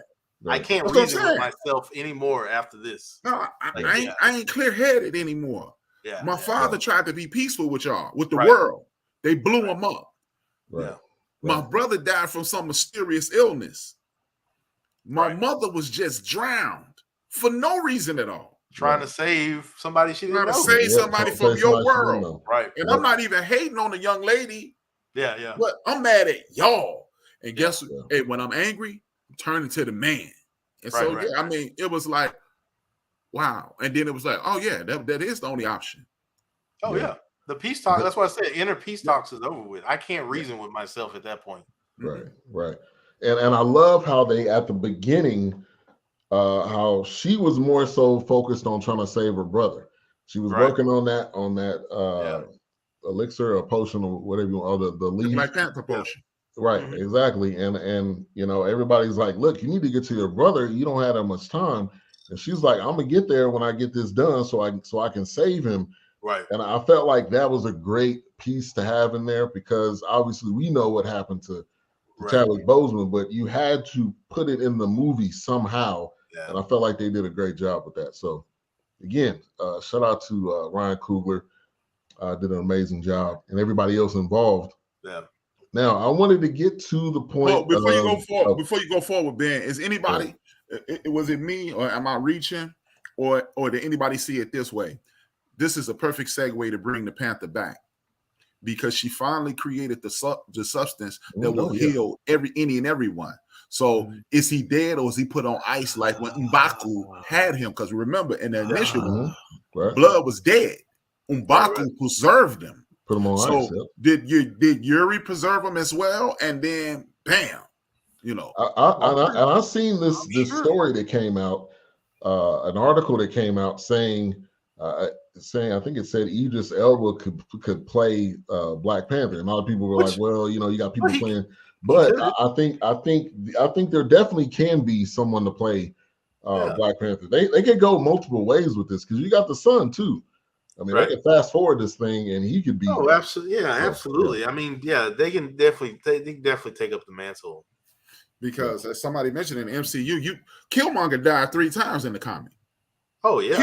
I can't That's reason with myself anymore after this. No, I ain't clear-headed anymore. Yeah. My father tried to be peaceful with y'all, with the Right. world. They blew him up. Right. My brother died from some mysterious illness. My mother was just drowned for no reason at all. Trying to save somebody she didn't know. Save somebody from your world. Right. And I'm not even hating on the young lady. Yeah. But I'm mad at y'all. And guess what? Hey, when I'm angry, I'm turning to the man. And I mean, it was like, wow. And then it was like, oh yeah, that is the only option. Oh yeah. The peace talk, that's why I said inner peace talks is over with. I can't reason with myself at that point. Right. And I love how they at the beginning, how she was more so focused on trying to save her brother. She was working on that elixir or potion or whatever you want, or the leaf. Black Panther potion. Right, exactly. And you know, everybody's like, look, you need to get to your brother. You don't have that much time. And she's like, I'm gonna get there when I get this done so I can save him. Right. And I felt like that was a great piece to have in there, because obviously we know what happened to Chadwick Boseman, but you had to put it in the movie somehow. Yeah. And I felt like they did a great job with that. So again, shout out to Ryan Coogler. Did an amazing job, and everybody else involved. Yeah. Now I wanted to get to the point. Before you go forward, Ben, is anybody? Was it me, or am I reaching, or did anybody see it this way? This is a perfect segue to bring the Panther back, because she finally created the substance that will heal any and everyone. So is he dead, or is he put on ice like when M'Baku had him? Because remember, in the initial blood was dead. M'Baku preserved him. Put him on ice. Did Yuri preserve him as well? And then bam, you know. I seen this story that came out, an article that came out saying I think it said Idris Elba could play Black Panther, and a lot of people were like, well, you know, you got people playing, but I think there definitely can be someone to play Black Panther. They could go multiple ways with this, because you got the son too. I mean, they can fast forward this thing, and he could be. Oh, absolutely, absolutely. I mean, they can definitely take up the mantle. Because as somebody mentioned in the MCU, Killmonger died 3 times in the comic. Oh yeah,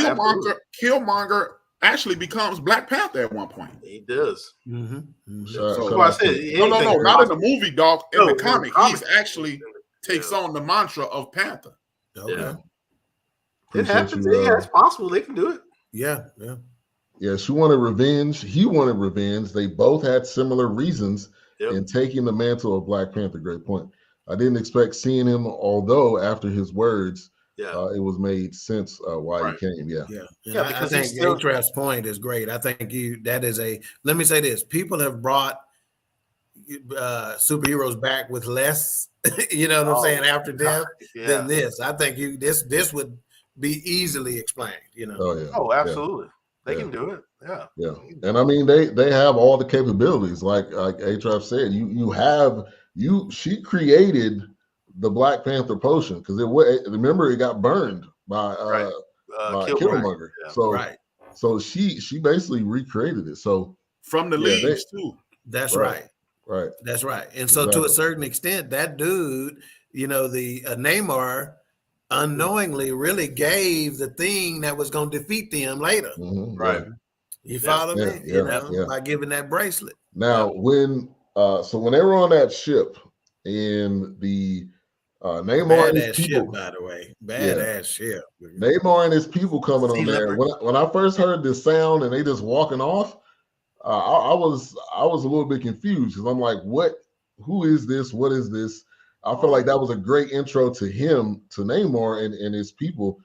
Killmonger actually becomes Black Panther at one point. He does. So I said, no, not in the movie, dog. In the comic, he's actually takes on the mantra of Panther. Yeah, it happens. It's possible they can do it. Yeah, she wanted revenge. He wanted revenge. They both had similar reasons in taking the mantle of Black Panther. Great point. I didn't expect seeing him, although after his words, it was made sense why he came. Because I think Atraf's point is great. I think that is let me say this. People have brought superheroes back with less, you know what I'm saying, after death than this. I think this would be easily explained, you know. Oh, absolutely. They can do it. Yeah. And I mean, they have all the capabilities. Like Atraf said, she created the Black Panther potion, because remember it got burned by Killmonger. So she basically recreated it. So from the leaves too. That's right. That's right. And so to a certain extent, that dude, you know, the Namor unknowingly really gave the thing that was going to defeat them later. You follow me? You know, by giving that bracelet. Now, when they were on that ship, and the Namor and his people, ship, by the way, badass ship. Namor and his people coming on there. When I first heard this sound and they just walking off, I was a little bit confused, because I'm like, what? Who is this? What is this? I feel like that was a great intro to him, to Namor and his people.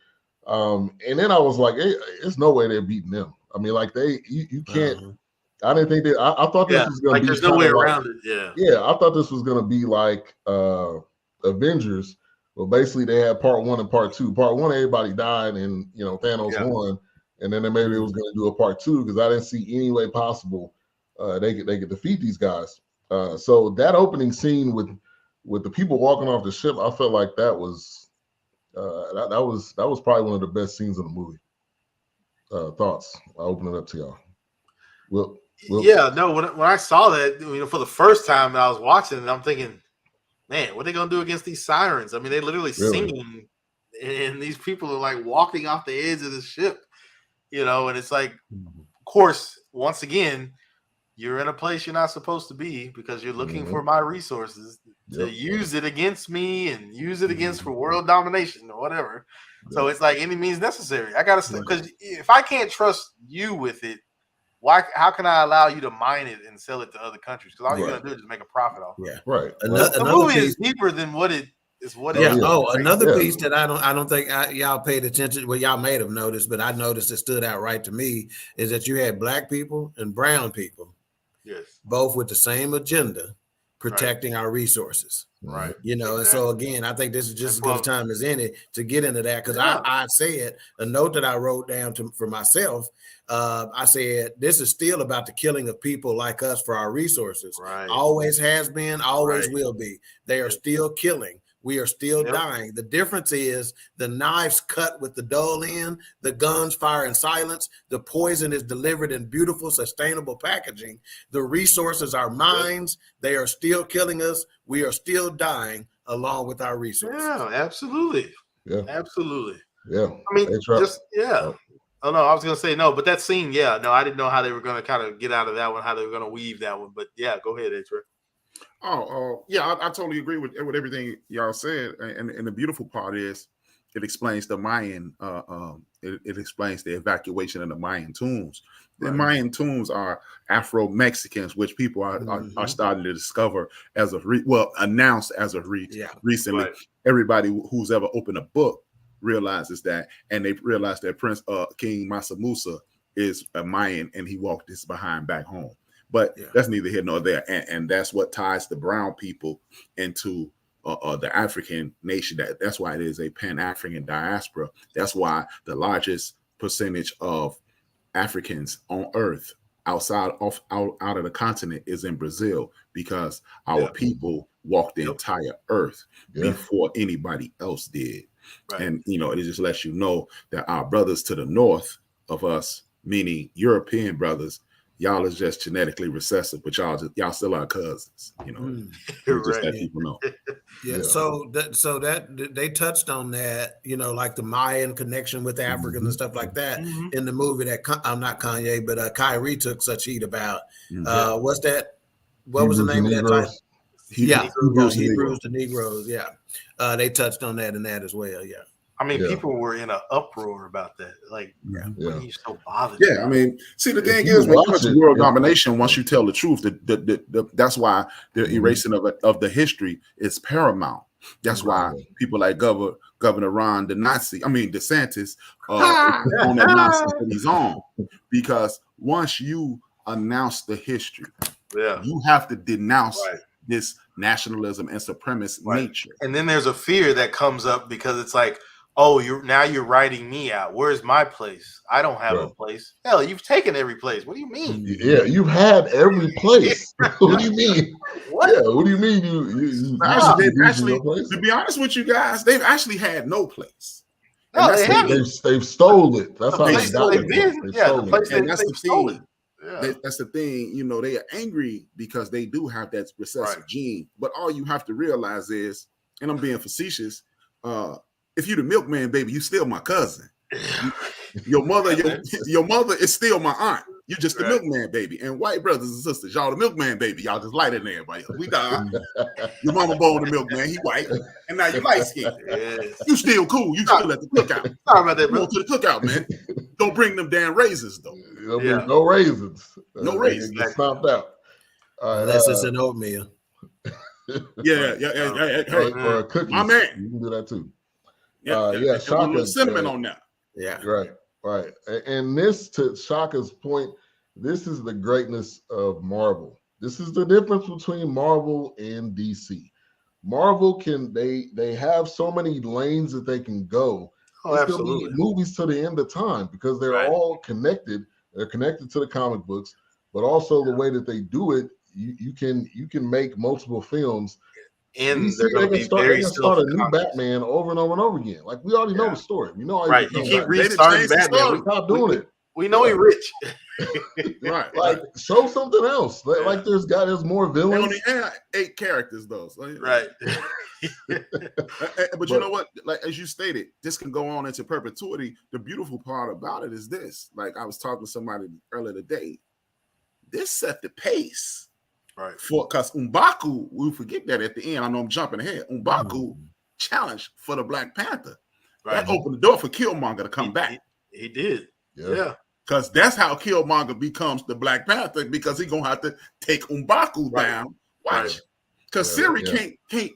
And then I was like, there's no way they're beating them. I mean, like you can't. I didn't think that. I thought this was going to be. There's no way around it. Yeah, I thought this was going to be like Avengers. Well, basically they had part 1 and part 2. Part 1, everybody died, and you know Thanos won. And then maybe it was going to do a part 2, because I didn't see any way possible they could defeat these guys. So that opening scene with the people walking off the ship, I felt like that was probably one of the best scenes in the movie. thoughts. I'll open it up to y'all. Well, yeah, no. When I saw that, for the first time, I was watching it. I'm thinking, man, what are they gonna do against these sirens? I mean, they literally singing, and these people are like walking off the edge of the ship, and it's like, of course, once again, you're in a place you're not supposed to be because you're looking for my resources to use it against me and use it against for world domination or whatever. So it's like any means necessary. I gotta because if I can't trust you with it, how can I allow you to mine it and sell it to other countries? Because all you're gonna do is just make a profit off it. Yeah, right. The movie is deeper than what it is. Another piece that I don't think y'all paid attention. Well, y'all may have noticed, but I noticed it stood out right to me is that you had black people and brown people, both with the same agenda, protecting our resources. Right. And so again, I think this is just as good a time as any to get into that because I said a note that I wrote down for myself. I said this is still about the killing of people like us for our resources. Right. Always has been, always will be. They are still killing. We are still dying. The difference is the knives cut with the dull end, the guns fire in silence, the poison is delivered in beautiful, sustainable packaging. The resources are mines. They are still killing us. We are still dying along with our resources. Yeah, absolutely. Yeah. Absolutely. Yeah. I mean, Oh, no, I was going to say no, but that scene, I didn't know how they were going to kind of get out of that one, how they were going to weave that one. But yeah, go ahead, H-Ray. I totally agree with everything y'all said, and the beautiful part is it explains the Mayan. It explains the evacuation of the Mayan tombs. The Mayan tombs are Afro-Mexicans, which people are starting to discover as of announced as of recently. Right. Everybody who's ever opened a book realizes that, and they realize that Prince King Mansa Musa is a Mayan, and he walked his behind back home. But that's neither here nor there, and that's what ties the brown people into the African nation. That's why it is a Pan-African diaspora. That's why the largest percentage of Africans on Earth out of the continent is in Brazil, because our people walked the entire Earth before anybody else did. Right. And it just lets you know that our brothers to the north of us, meaning European brothers, y'all is just genetically recessive, but y'all still are cousins. Just let people know. So that they touched on that, like the Mayan connection with Africans and stuff like that in the movie that I'm not Kanye, but Kyrie took such heat about. What's that? What was the name of that title? Hebrews to Negroes. Yeah, they touched on that in that as well. Yeah. I mean, people were in an uproar about that. Like, why are you so bothered? Yeah, I mean, see, the thing is, when you come to world domination, once you tell the truth, that's why the erasing of the history is paramount. That's why people like Governor Ron DeSantis on that nonsense that he's on, because once you announce the history, you have to denounce this nationalism and supremacist nature. And then there's a fear that comes up because it's like, oh, you're writing me out. Where's my place? I don't have a place. Hell, you've taken every place. What do you mean? Yeah, you've had every place. What do you mean? What? Yeah, what do you mean? To be honest with you guys, they've actually had no place. No, they haven't. They've stole it. That's how they got it. That's the thing. They are angry because they do have that recessive gene. But all you have to realize is, and I'm being facetious, if you the milkman, baby, you still my cousin. Your mother is still my aunt. You just the milkman, baby. And white brothers and sisters, y'all the milkman, baby. Y'all just lighter than everybody else. We got your mama born the milkman, he white, and now you light skinned. You still cool. You still at the cookout. Sorry about that, bro. Go to the cookout, man. Don't bring them damn raisins though. No raisins. No raisins. Get stomped out. Unless it's an oatmeal. Or cookies. My man. You can do that too. Shaka, cinnamon on that. Yeah. Right. And this, to Shaka's point, this is the greatness of Marvel. This is the difference between Marvel and DC. Marvel they have so many lanes that they can go. Oh, absolutely. Movies to the end of time because they're all connected. They're connected to the comic books, but also the way that they do it, you can make multiple films. And they're going to be very start a new Batman over and over and over again. Like we already know the story. We know you keep restarting Batman. Stop doing it. We know he rich. Right. Like, show something else. Like there's more They villains. only had 8 characters though. So, Right. But you know what? Like as you stated, this can go on into perpetuity. The beautiful part about it is this. Like I was talking to somebody earlier today. This set the pace. Right. Because M'Baku, we forget that at the end. I know I'm jumping ahead. M'Baku challenged for the Black Panther. Right. That opened the door for Killmonger to come back. He did. Yeah. Because that's how Killmonger becomes the Black Panther, because he's gonna have to take M'Baku down. Watch. Because Siri can't. In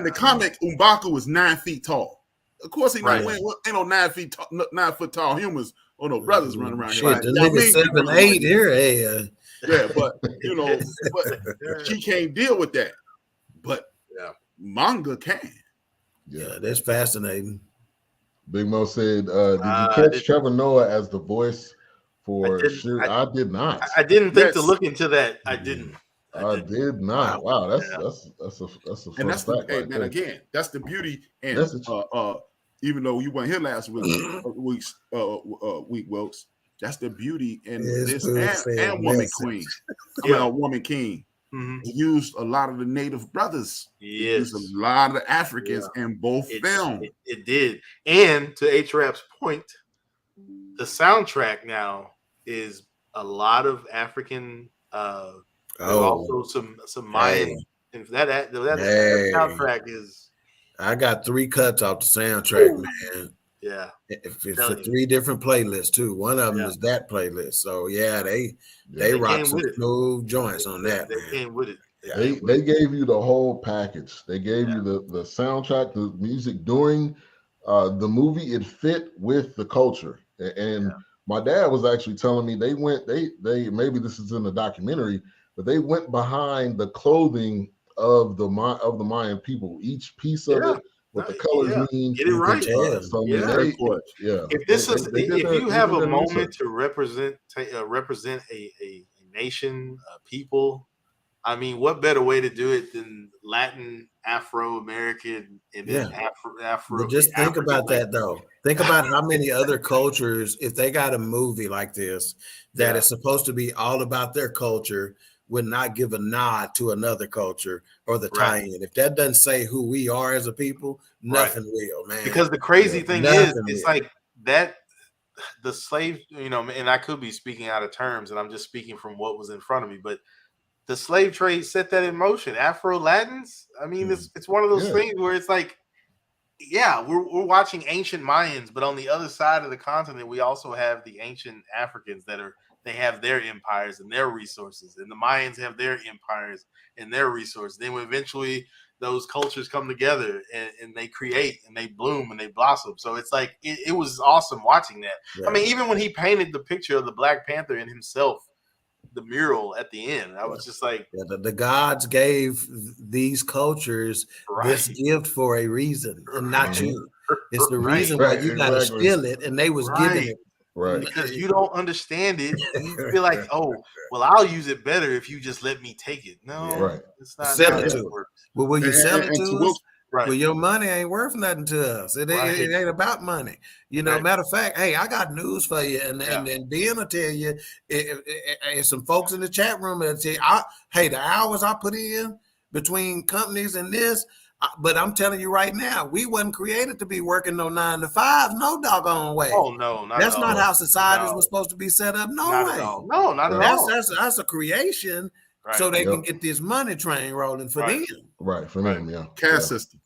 the comic, M'Baku is 9 feet tall. Of course, he ain't no 9 feet tall, 9 foot tall humans or no brothers running around here. Shit, the nigga 7'8" here. Hey, yeah, but but she can't deal with that. But manga can. Yeah, that's fascinating. Big Mo said, did you catch Trevor Noah as the voice for Shuri? I did not. I didn't think to look into that. I didn't. I did not. Wow, that's a and that's fact. And again, that's the beauty. And even though you weren't here last week, Wilkes, that's the beauty in this and Woman Queen. Woman King. Mm-hmm. He used a lot of the native brothers. Yes. He used a lot of the Africans in both films. It did. And to H-Rap's point, the soundtrack now is a lot of African also some Mayan. And that soundtrack is. I got 3 cuts off the soundtrack, man. Yeah, it's for 3 different playlists too. One of them is that playlist. So they rock some smooth joints on that. They came with it. They gave you the whole package. They gave you the soundtrack, the music during the movie. It fit with the culture. And my dad was actually telling me they maybe this is in the documentary, but they went behind the clothing of the Mayan people. Each piece of it. What the colors mean? Get it right. If you have a moment to represent a nation, people, I mean, what better way to do it than Latin, Afro-American, and then Afro? But just think about that, though. Think about how many other cultures, if they got a movie like this that is supposed to be all about their culture, would not give a nod to another culture or the tie-in. If that doesn't say who we are as a people, nothing will, man. Because the crazy thing is, it's like that the slave, and I could be speaking out of terms, and I'm just speaking from what was in front of me, but the slave trade set that in motion. Afro-Latins, I mean, it's one of those things where it's like, we're watching ancient Mayans, but on the other side of the continent, we also have the ancient Africans they have their empires and their resources, and the Mayans have their empires and their resources. Then eventually those cultures come together and they create and they bloom and they blossom. So it's like, it was awesome watching that. Yeah. I mean, even when he painted the picture of the Black Panther and himself, the mural at the end, I was just like, the gods gave these cultures this gift for a reason, and not you. It's the reason why you got to steal it, and they was giving it. Right. Because you don't understand it. And you feel like, oh, well, I'll use it better if you just let me take it. No, it's not. Sell it to us. Well, will you sell it to us? Right. Well, your money ain't worth nothing to us. It ain't about money. Matter of fact, hey, I got news for you. And Ben will tell you, and some folks in the chat room will tell you, the hours I put in between companies and this, but I'm telling you right now, we wasn't created to be working no 9 to 5, no doggone way. Oh no, that's not how societies were supposed to be set up. No way. No, not at all. That's a creation, so they can get this money train rolling for them. Right, for them, Caste system,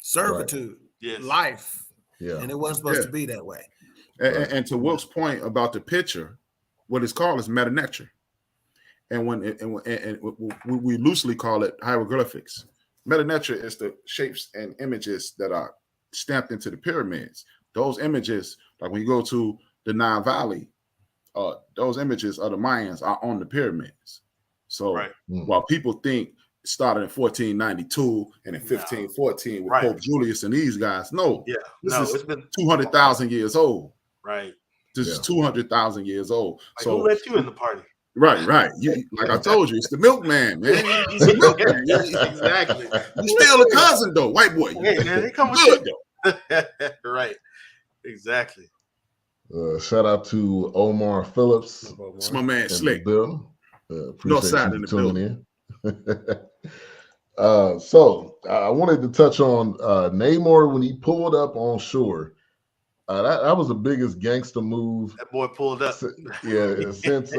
servitude, life, and it wasn't supposed to be that way. And to Wilk's point about the picture, what it's called is meta-nature, and we loosely call it hieroglyphics. Meta-nature is the shapes and images that are stamped into the pyramids. Those images, like when you go to the Nile Valley, those images of the Mayans are on the pyramids. So while people think it started in 1492 and in 1514 with Pope Julius and these guys, it's been 200,000 years old. Right. This is 200,000 years old. Like, so who let you in the party? Right. Like I told you, it's the milkman, man. It's the milkman. Exactly. You still a cousin though, white boy. Hey, man, they come with good though. Right. Exactly. Shout out to Omar Phillips It's my man in the Slick. building. Appreciate Northside you in the tuning in. So I wanted to touch on Namor when he pulled up on shore. That was the biggest gangster move. That boy pulled up. Since since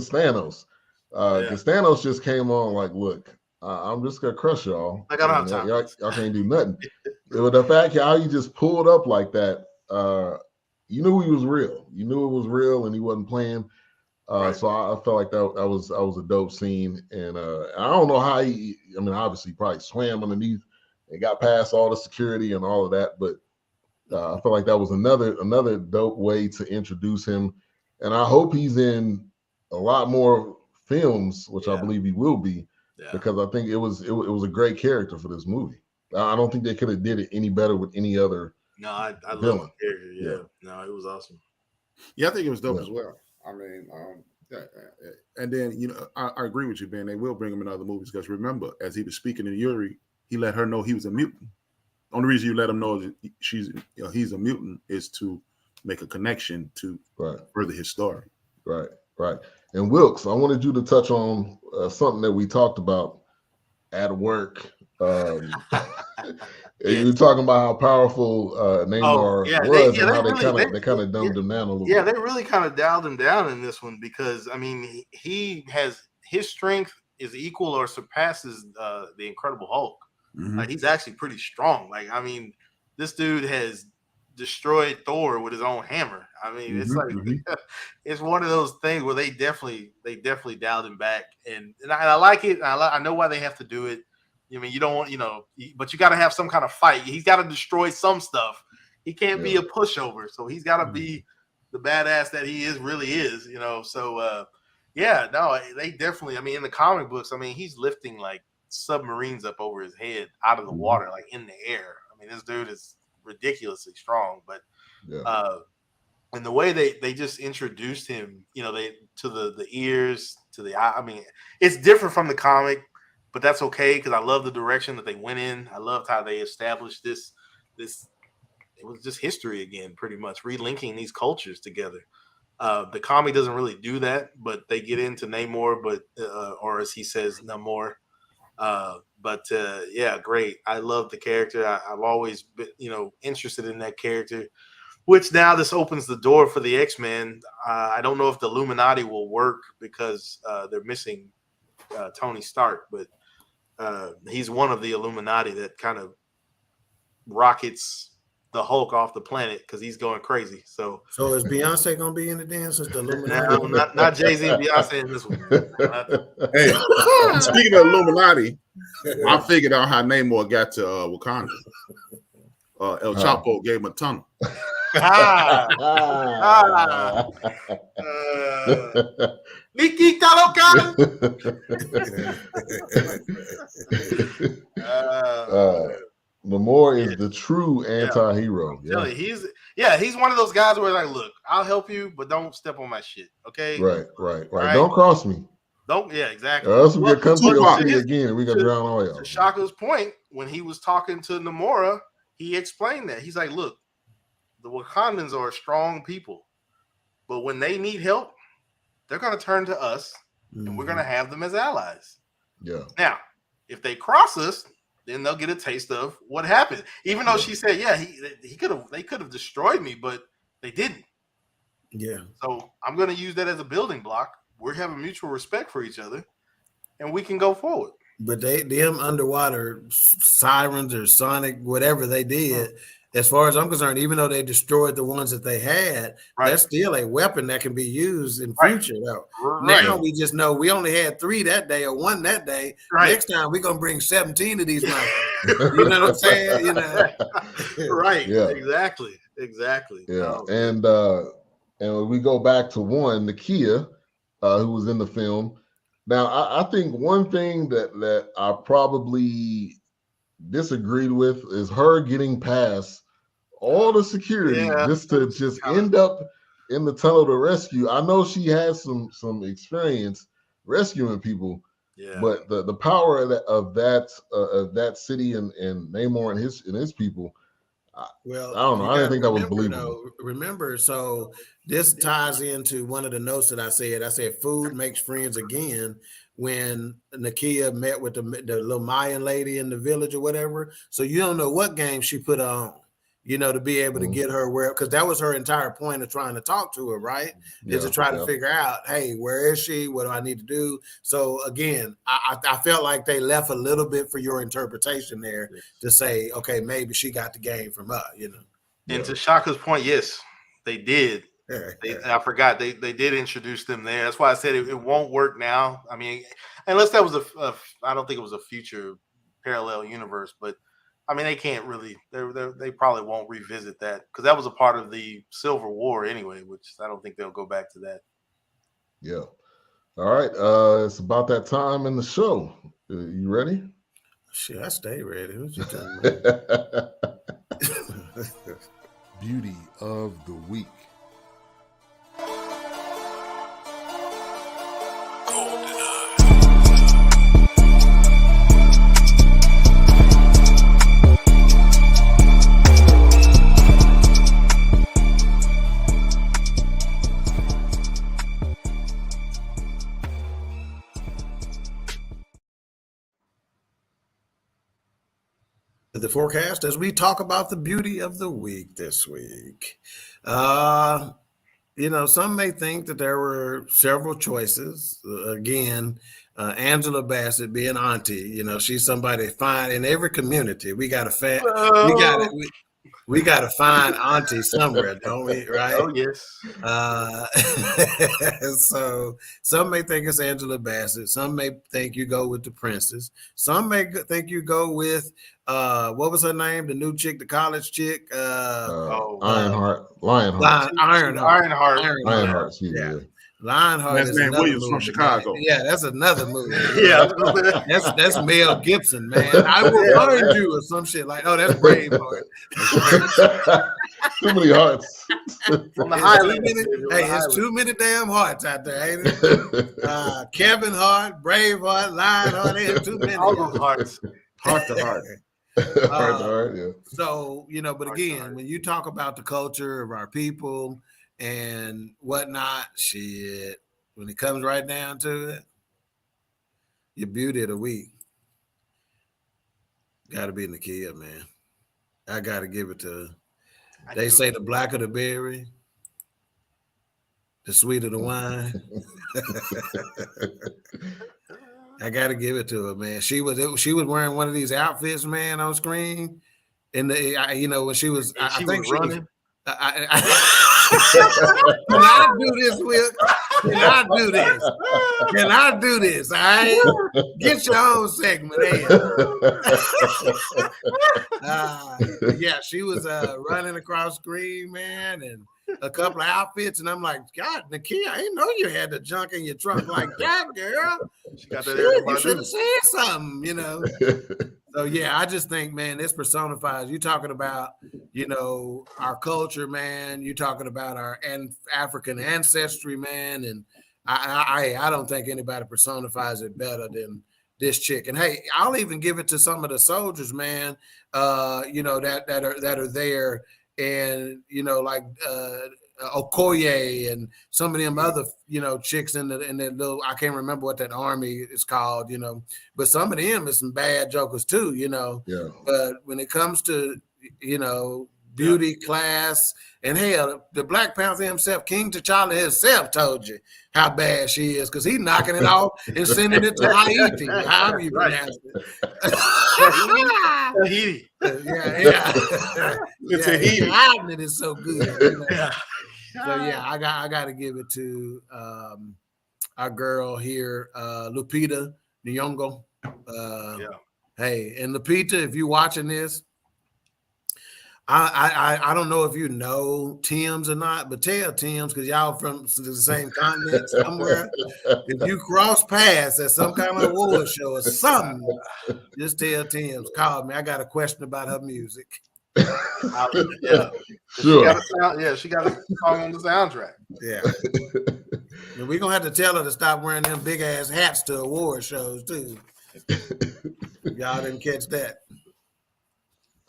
Thanos. Yeah. Because Thanos just came on like, look, I'm just gonna crush y'all. Like, I don't have time for this. Y'all can't do nothing. With the fact how he just pulled up like that, you knew he was real. You knew it was real, and he wasn't playing. Right. So I felt like that was a dope scene, and I don't know how he. I mean, obviously, he probably swam underneath and got past all the security and all of that, but I felt like that was another dope way to introduce him, and I hope he's in a lot more films, which I believe he will be, because I think it was a great character for this movie. I don't think they could have did it any better with any other. No, I love villain. the character. Yeah, no, it was awesome. Yeah, I think it was dope as well. I mean, and then I agree with you, Ben. They will bring him in other movies because remember, as he was speaking to Yuri, he let her know he was a mutant. Only reason you let him know that he's a mutant is to make a connection to further his story. Right. And Wilkes, I wanted you to touch on something that we talked about at work. You were talking about how powerful Namor was, and how they kind of dumbed him down a little bit. Yeah, they really kind of dialed him down in this one because I mean he has his strength is equal or surpasses the Incredible Hulk. Mm-hmm. Like, he's actually pretty strong. Like, I mean, this dude has destroyed Thor with his own hammer. I mean, it's like it's one of those things where they definitely dialed him back, and I like it. I know why they have to do it. I mean, you don't want, but you got to have some kind of fight. He's got to destroy some stuff. He can't be a pushover, so he's got to be the badass that he really is. So they definitely. I mean, in the comic books, I mean, he's lifting like submarines up over his head out of the water, like in the air. I mean, this dude is ridiculously strong, but and the way they just introduced him, they to the ears, to the eye. I mean, it's different from the comic, but that's okay because I love the direction that they went in. I loved how they established this. It was just history again, pretty much relinking these cultures together. The comic doesn't really do that, but they get into Namor, or as he says, Namor. Great. I love the character. I've always been, interested in that character, which now this opens the door for the X-Men. I don't know if the Illuminati will work because they're missing Tony Stark, but he's one of the Illuminati that kind of rockets the Hulk off the planet because he's going crazy. So is Beyonce gonna be in the dance? The Illuminati? No, not Jay-Z and Beyonce in this one. Hey, speaking of Illuminati, I figured out how Namor got to Wakanda. El Chapo gave him a tunnel. Niki Kalokan. Namor is the true anti-hero. Yeah. He's one of those guys where like, look, I'll help you, but don't step on my shit. Okay. Right. Don't cross me. Exactly. Or else we get come to your city again and we got to drown all y'all. To Shaka's point, when he was talking to Namora, he explained that. He's like, look, the Wakandans are strong people, but when they need help, they're going to turn to us and we're going to have them as allies. Yeah. Now, if they cross us, then they'll get a taste of what happened. Even though she said, they could have destroyed me, but they didn't. Yeah. So I'm going to use that as a building block. We're having mutual respect for each other, and we can go forward. But them underwater sirens or sonic, whatever they did, as far as I'm concerned, even though they destroyed the ones that they had, that's still a weapon that can be used in future. Though now we just know we only had 3 that day or 1 that day. Next time we're gonna bring 17 of these. You know what I'm saying? Right? Yeah. Exactly. Yeah, and we go back to Nakia, who was in the film. Now, I think one thing that I probably disagreed with is her getting past all the security just to end up in the tunnel to rescue. I know she has some experience rescuing people, but the power of that city and Namor and his people, Well, I don't know. I didn't think that was believable. Remember, so this ties into one of the notes that I said. I said food makes friends again when Nakia met with the little Mayan lady in the village or whatever. So you don't know what game she put on, to be able to get her where, because that was her entire point of trying to talk to her, right? Is to try to figure out, hey, where is she? What do I need to do? So again, I felt like they left a little bit for your interpretation there to say, okay, maybe she got the game from her, And to Shaka's point, yes, they did. I forgot they did introduce them there. That's why I said it won't work now. I mean, unless that was I don't think it was a future parallel universe, but I mean they can't really. They probably won't revisit that because that was a part of the Civil War anyway, which I don't think they'll go back to that. Yeah. All right. It's about that time in the show. You ready? Shit, I stay ready. What you talking about? Beauty of the week. The forecast as we talk about the beauty of the week this week. Some may think that there were several choices. Again, Angela Bassett being auntie, she's somebody fine in every community. We got to we got to find auntie somewhere, don't we? Right? Oh yes. So some may think it's Angela Bassett. Some may think you go with the princess. Some may think you go with what was her name? The new chick, the college chick. Lionheart. Lionheart. Yeah. Lionheart that's is man another Williams movie, from Chicago. Man. Yeah, that's another movie. Yeah, that's Mel Gibson, man. I will find you or some shit like. Oh, that's Braveheart. Too many hearts. From the Highlands. It's too many damn hearts out there, ain't it? Kevin Hart, Braveheart, Lionheart. They have too many. All those hearts. Heart to heart. Heart to heart. Yeah. So but again, when you talk about the culture of our people and whatnot, shit, when it comes right down to it, your beauty of the week got to be Nakia, man. I got to give it to her. They say the blacker the berry, the sweeter the wine. I got to give it to her, man. She was wearing one of these outfits, man, on screen. And when she was, I think she running. Can I do this, Will? Can I do this? Can I do this? All right, get your own segment. Yeah, she was running across screen, man, and a couple of outfits, and I'm like, God, Nakia, I didn't know you had the junk in your trunk like that, girl. She got that. You should have said something, So yeah, I just think, man, this personifies. You talking about, our culture, man. You talking about our African ancestry, man, and I don't think anybody personifies it better than this chick. And hey, I'll even give it to some of the soldiers, man. That are there, and like Okoye and some of them other chicks in that little, I can't remember what that army is called, but some of them is some bad jokers too, Yeah. But when it comes to beauty, class, and hell, the Black Panther himself, King T'Challa himself, told you how bad she is because he's knocking it off and sending it to Haiti, however you pronounce it. Tahiti. It's Tahiti. Hiding it is so good. So yeah, I got to give it to our girl here, Lupita Nyong'o. Hey, and Lupita, if you're watching this, I don't know if you know Tim's or not, but tell Tim's because y'all from the same continent somewhere. If you cross paths at some kind of award show or something, just tell Tim's, call me. I got a question about her music. Yeah, sure. She got a song on the soundtrack. Yeah, and we're gonna have to tell her to stop wearing them big ass hats to award shows too. Y'all didn't catch that.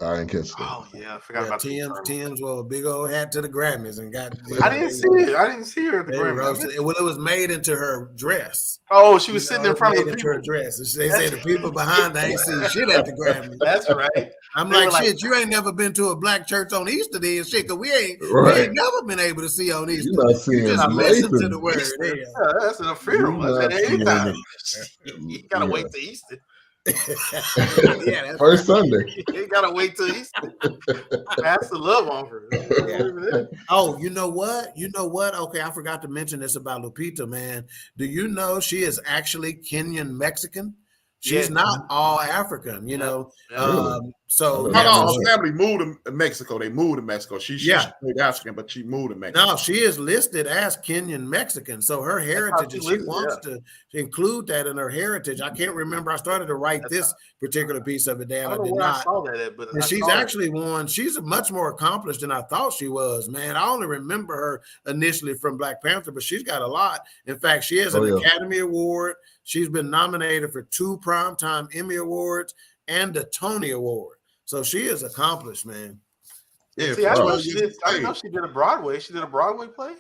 I didn't catch that. Oh yeah, I forgot about Tim's wore a big old hat to the Grammys and got. I didn't see it. I didn't see her at the They Grammys. roasted it. Well, it was made into her dress. Oh, she was sitting in front of the her people. dress. And they say the people behind her ain't seen shit at the Grammys. That's right. I'm They like, were shit, you ain't never been to a black church on Easter then, shit, because we ain't never been able to see on Easter. You're not seeing you just listen to Nathan. the word. Yeah, that's in a funeral. That's at any time. You gotta wait till Easter. Yeah, first Sunday. You gotta wait till Easter. That's the love offer. Oh, you know what? You know what? Okay, I forgot to mention this about Lupita, man. Do you know she is actually Kenyan Mexican? She's not all African, you know. So her family moved to Mexico. They moved to Mexico. She's African, but she moved to Mexico. No, she is listed as Kenyan Mexican. So her heritage, and she wants to include that in her heritage. I can't remember. I started to write this particular piece of it down. I did not. I saw that at, but she's actually one. She's much more accomplished than I thought she was, man. I only remember her initially from Black Panther, but she's got a lot. In fact, she has an Academy Award. She's been nominated for 2 Primetime Emmy Awards and a Tony Award. So she is accomplished, man. Yeah, see, I know she did a Broadway. She did a Broadway play.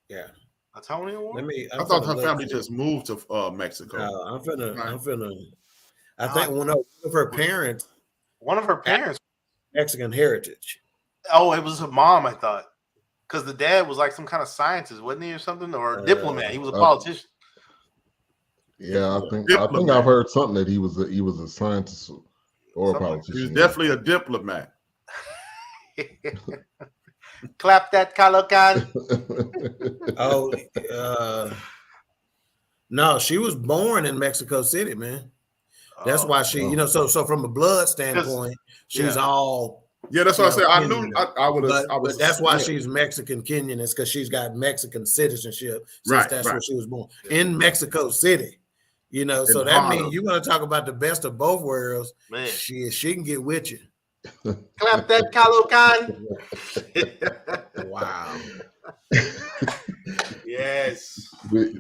Yeah, a Tony Award. I thought her family just moved to Mexico. No, I'm finna. I think one of her parents. One of her parents, Mexican heritage. Oh, it was her mom. I thought because the dad was like some kind of scientist, wasn't he, or something, or a diplomat? He was a politician. Yeah, I think I've heard something that he was a scientist or a politician. He was definitely a diplomat. Clap that Calocan. No, she was born in Mexico City, man. That's why she, so from a blood standpoint, she's all. Yeah, that's what I said. I knew I would have. But that's why she's Mexican Kenyan, is because she's got Mexican citizenship since that's where she was born in Mexico City. So that means you want to talk about the best of both worlds. Man, she can get with you. Clap that Calocan. Wow. Yes.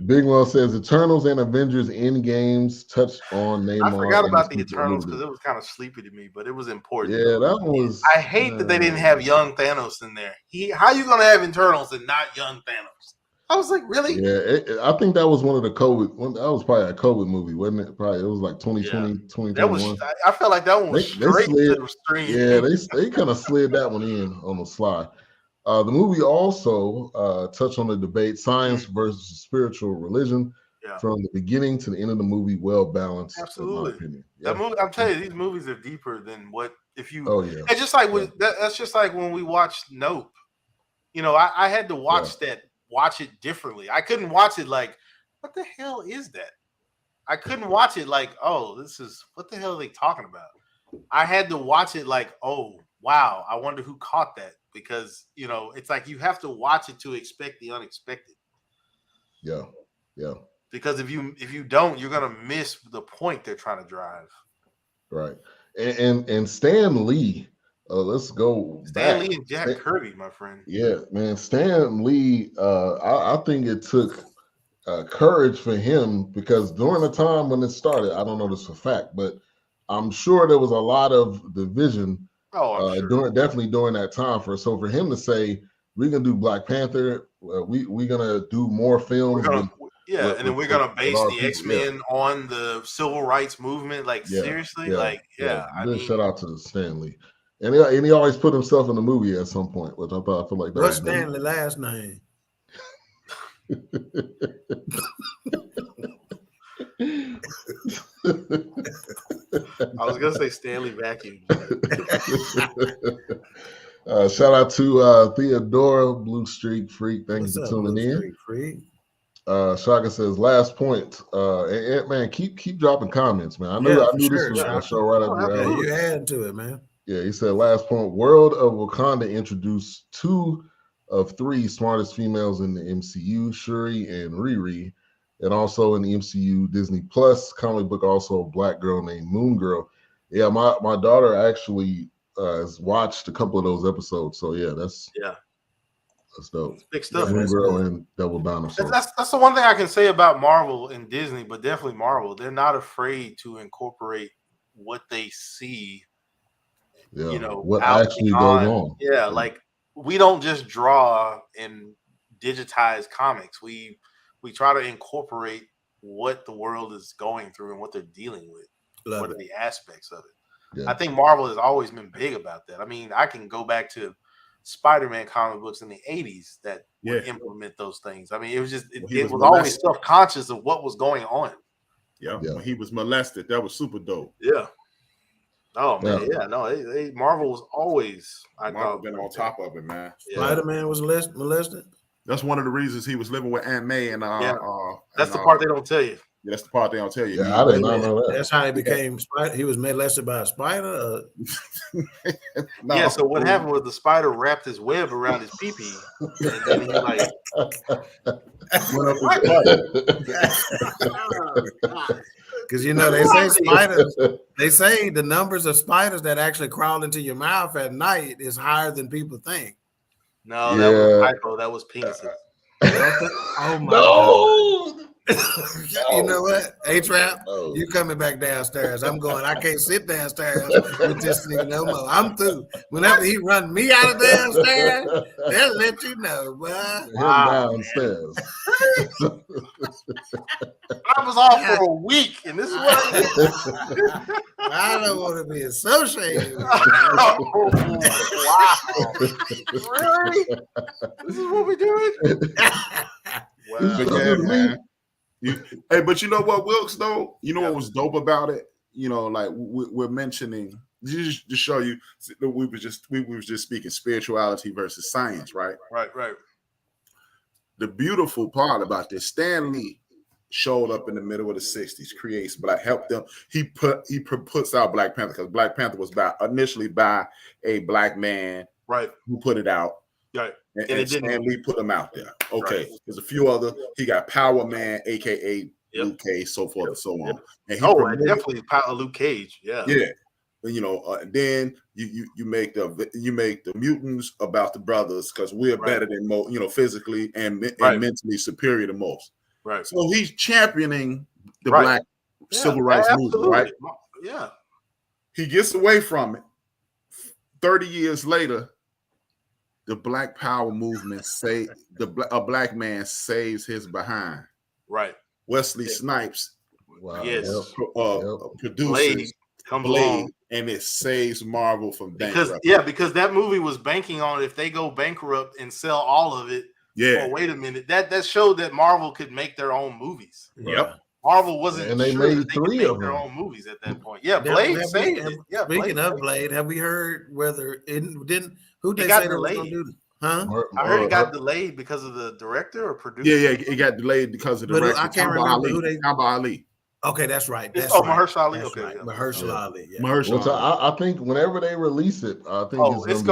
Big One says Eternals and Avengers Endgames touched on Namor. I forgot about the Eternals because it was kind of sleepy to me, but it was important. Yeah, that was. I hate that they didn't have young Thanos in there. How you gonna have Eternals and not young Thanos? I was like, really? Yeah, I think that was one of the COVID. That was probably a COVID movie, wasn't it? Probably it was like 2020, 2021. That was. I felt like that one was straight to the stream. Yeah, they kind of slid that one in on the slide. The movie also touched on the debate science versus spiritual religion from the beginning to the end of the movie. Well balanced, absolutely. In my opinion. That movie, I'm telling you, these movies are deeper than what if you. Oh yeah. It's just like that's just like when we watched Nope. I had to watch that. Watch it differently. I couldn't watch it like, what the hell is that? I couldn't watch it like, oh, this is what the hell are they talking about? I had to watch it like, oh, wow, I wonder who caught that, because it's like you have to watch it to expect the unexpected. Yeah. Because if you don't, you're gonna miss the point they're trying to drive. Right. And Stan Lee. Let's go. Stan Lee and Jack Kirby, my friend. Yeah, man. Stan Lee, I think it took courage for him, because during the time when it started, I don't know this for fact, but I'm sure there was a lot of division. Definitely during that time. So for him to say, we're gonna do Black Panther, we're gonna do more films. And then we're gonna base the X-Men on the civil rights movement. Like seriously, shout out to Stan Lee. And he always put himself in the movie at some point, which I feel like that. What's Stanley's last name? I was gonna say Stanley Vacuum. Shout out to Theodora Blue Streak Freak. Thank you for tuning in. Shaka says last point. And man, keep dropping comments, man. I knew this was a show right after you add to it, man. Yeah, he said last point. World of Wakanda introduced 2 of 3 smartest females in the MCU, Shuri and Riri, and also in the MCU Disney Plus comic book, also a black girl named Moon Girl. Yeah, my daughter actually has watched a couple of those episodes. So yeah, that's dope. It's big stuff. Moon Girl and Double Dinosaur. That's the one thing I can say about Marvel and Disney, but definitely Marvel. They're not afraid to incorporate what they see Yeah. You know, What out actually beyond- goes on? Yeah, like we don't just draw and digitize comics. We try to incorporate what the world is going through and what they're dealing with. What are the aspects of it? Yeah. I think Marvel has always been big about that. I mean, I can go back to Spider-Man comic books in the 80s that would implement those things. I mean, it was just it was always self-conscious of what was going on. Yeah, when he was molested, that was super dope. Yeah. Oh man, no, Marvel was always Marvel been on top of it, man. Spider-Man was molested. That's one of the reasons he was living with Aunt May and that's the part they don't tell you. Yeah, that's the part they don't tell you. Yeah, I did not know that. That's how he became spider. He was molested by a spider. No. Yeah, so what happened was the spider wrapped his web around his pee-pee, and then he like went up his because you know they say spiders. They say the numbers of spiders that actually crawl into your mouth at night is higher than people think. No, that was a typo. That was penises. Oh my God. You know what? A-Trap, you coming back downstairs. I'm going. I can't sit downstairs with this nigga no more. I'm through. Whenever he run me out of downstairs, they'll let you know, boy. Downstairs. I was off for a week, and this is what I don't want to be associated with wow. Really? This is what we're doing? Wow. Hey, but you know what, Wilkes, though? You know what was dope about it? You know, like we're mentioning, just to show you, we were just speaking spirituality versus science, right? Right. The beautiful part about this, Stan Lee showed up in the middle of the 60s, creates helped them. He puts out Black Panther because Black Panther was initially by a black man, right, who put it out. Right. And Stan Lee put him out there. Okay. Right. There's a few other. He got Power Man, aka Luke Cage, so forth and so on. And definitely Luke Cage. Yeah. Yeah. And, you know, then you make the mutants about the brothers because we're better than most, you know, physically and mentally superior to most. Right. So he's championing the black civil rights movement, right? Yeah. He gets away from it. 30 years later, the Black Power movement a black man saves his behind. Right. Wesley Snipes, Blade produces comes along, and it saves Marvel from bankruptcy. Because that movie was banking on if they go bankrupt and sell all of it. Yeah. Oh, wait a minute. That showed that Marvel could make their own movies. Yep. Marvel wasn't, and they made 3 of their them. own movies at that point. Yeah, Blade saved it. Yeah. Speaking of Blade, have we heard whether it didn't? Who they got say delayed? They was gonna do? Huh? I heard it got delayed because of the director or producer. Yeah, it got delayed because of the director. I can't remember who they. Ali. Okay, that's right. Mahershala Ali. That's Okay, right. Mahershala Ali. Yeah. Mahershala. So I think whenever they release it, I think it's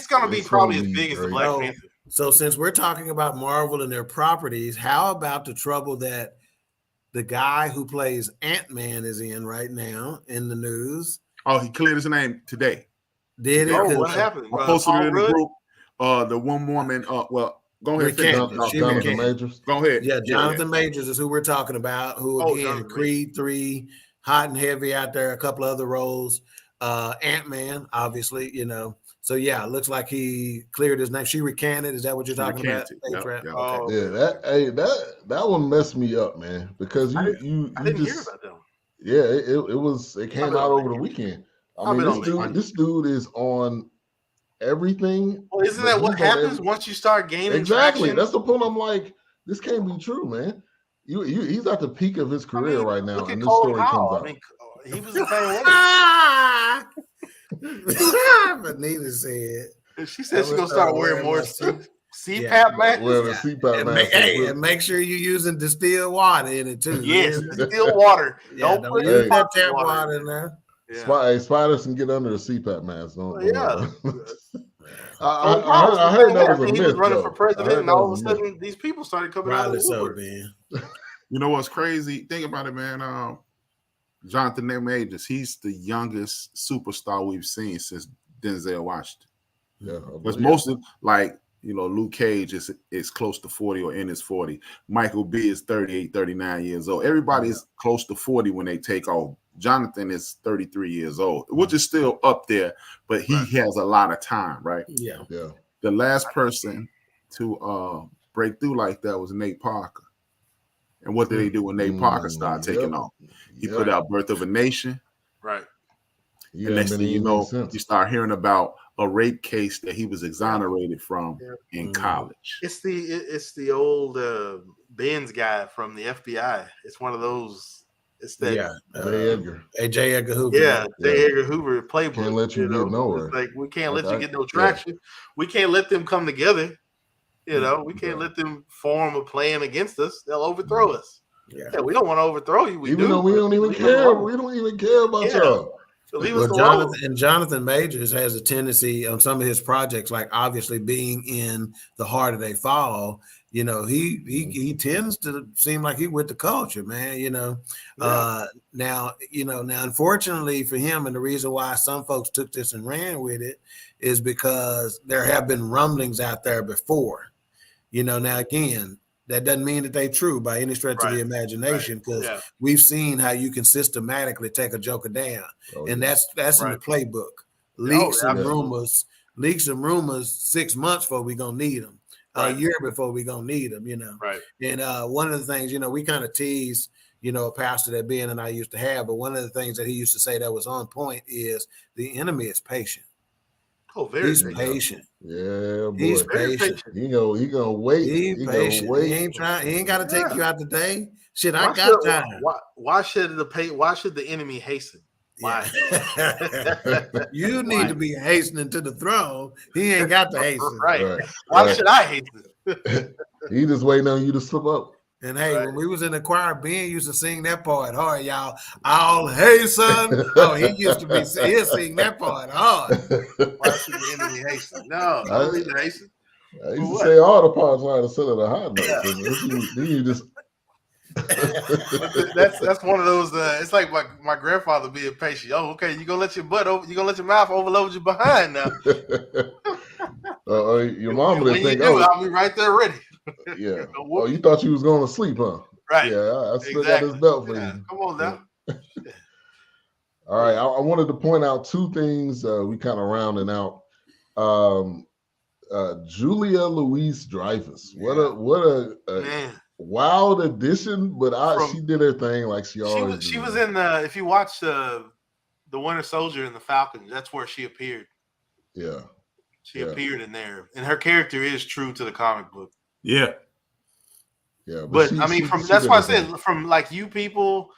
gonna be probably as big as the Black Panther. So since we're talking about Marvel and their properties, how about the trouble that the guy who plays Ant-Man is in right now in the news? Oh, he cleared his name today. Did it? What happened? I posted it in the group. The one woman, go ahead. Jonathan Majors. Go ahead. Yeah, Jonathan Majors is who we're talking about, who again, Creed 3, hot and heavy out there, a couple other roles. Ant-Man, obviously, you know. So yeah, it looks like he cleared his name. She recanted. Is that what you're talking about? That one messed me up, man. Because I didn't hear about that one. Yeah, it came out over the weekend. I mean, this dude is on everything. Well, isn't that what happens once you start gaining traction? That's the point. I'm like, this can't be true, man. He's at the peak of his career right now, and this story comes out. He was the same way. Benita said. She said she's gonna start wearing more CPAP masks. Wearing a CPAP mask. And make sure you're using distilled water in it too. Yes, distilled water. Don't put that tap water in there. Yeah. Spiders can get under a CPAP mask. I heard that was a myth. He was running for president, and all of a sudden, these people started coming out of the woodwork. You know what's crazy? Think about it, man. Jonathan Majors, he's the youngest superstar we've seen since Denzel Washington. Yeah, because most of Luke Cage is close to 40 or in his 40. Michael B is 38, 39 years old. Everybody's close to 40 when they take off. Jonathan is 33 years old, which is still up there, but he has a lot of time, right? Yeah. The last person to break through like that was Nate Parker. And what did they do when Nate Parker started taking off? He put out Birth of a Nation. Right. And next thing you know, you start hearing about a rape case that he was exonerated from in college. It's the old Benz guy from the FBI. It's one of those. It's that J. Edgar. J. Edgar Hoover. Yeah, J. Edgar Hoover playbook. Can't let you get nowhere. It's like we can't let you get no traction. We can't let them come together. You know, we can't let them form a plan against us. They'll overthrow us. Yeah, we don't want to overthrow you. Even though we don't even care. We don't even care about y'all. So leave us alone. Jonathan Majors has a tendency on some of his projects, like obviously being in The Harder They Fall. You know, he tends to seem like he with the culture, man. You know, now unfortunately for him, and the reason why some folks took this and ran with it is because there have been rumblings out there before. You know, now again, that doesn't mean that they're true by any stretch of the imagination, because we've seen how you can systematically take a joker down, and that's in the playbook. Leaks and rumors 6 months before we gonna need them, a year before we gonna need them. You know, And one of the things, you know, we kind of tease, you know, a pastor that Ben and I used to have, but one of the things that he used to say that was on point is the enemy is patient. Oh, very patient. Yeah, boy. He's patient. He gonna wait. He's patient. Gonna wait. He ain't trying. He ain't got to take you out today. Shit, I got time. Why should the enemy hasten? Why? You need to be hastening to the throne. He ain't got to hasten. Right. Why should I hasten? He just waiting on you to slip up. And hey, when we was in the choir, Ben used to sing that part hard, y'all. I'll hasten. Oh, he used to be he'll sing that part hard. Why should the enemy hasten? No, I don't need to hasten. I used to say all the parts hard instead of the high notes. Then you just that's one of those. It's like my grandfather being patient. Oh, okay, you gonna let your mouth overload your behind now. Your mom would think, I'll be right there ready. Yeah. Oh, you thought you was going to sleep, huh? Right. Yeah, I still got this belt for you. Come on now. All right. I wanted to point out two things. We kind of rounding out. Julia Louis-Dreyfus. What a wild addition, but she did her thing like she always. She was in the. If you watch the Winter Soldier and the Falcon, that's where she appeared. Yeah. She appeared in there, and her character is true to the comic book. Yeah. But I mean, that's why I said from like You People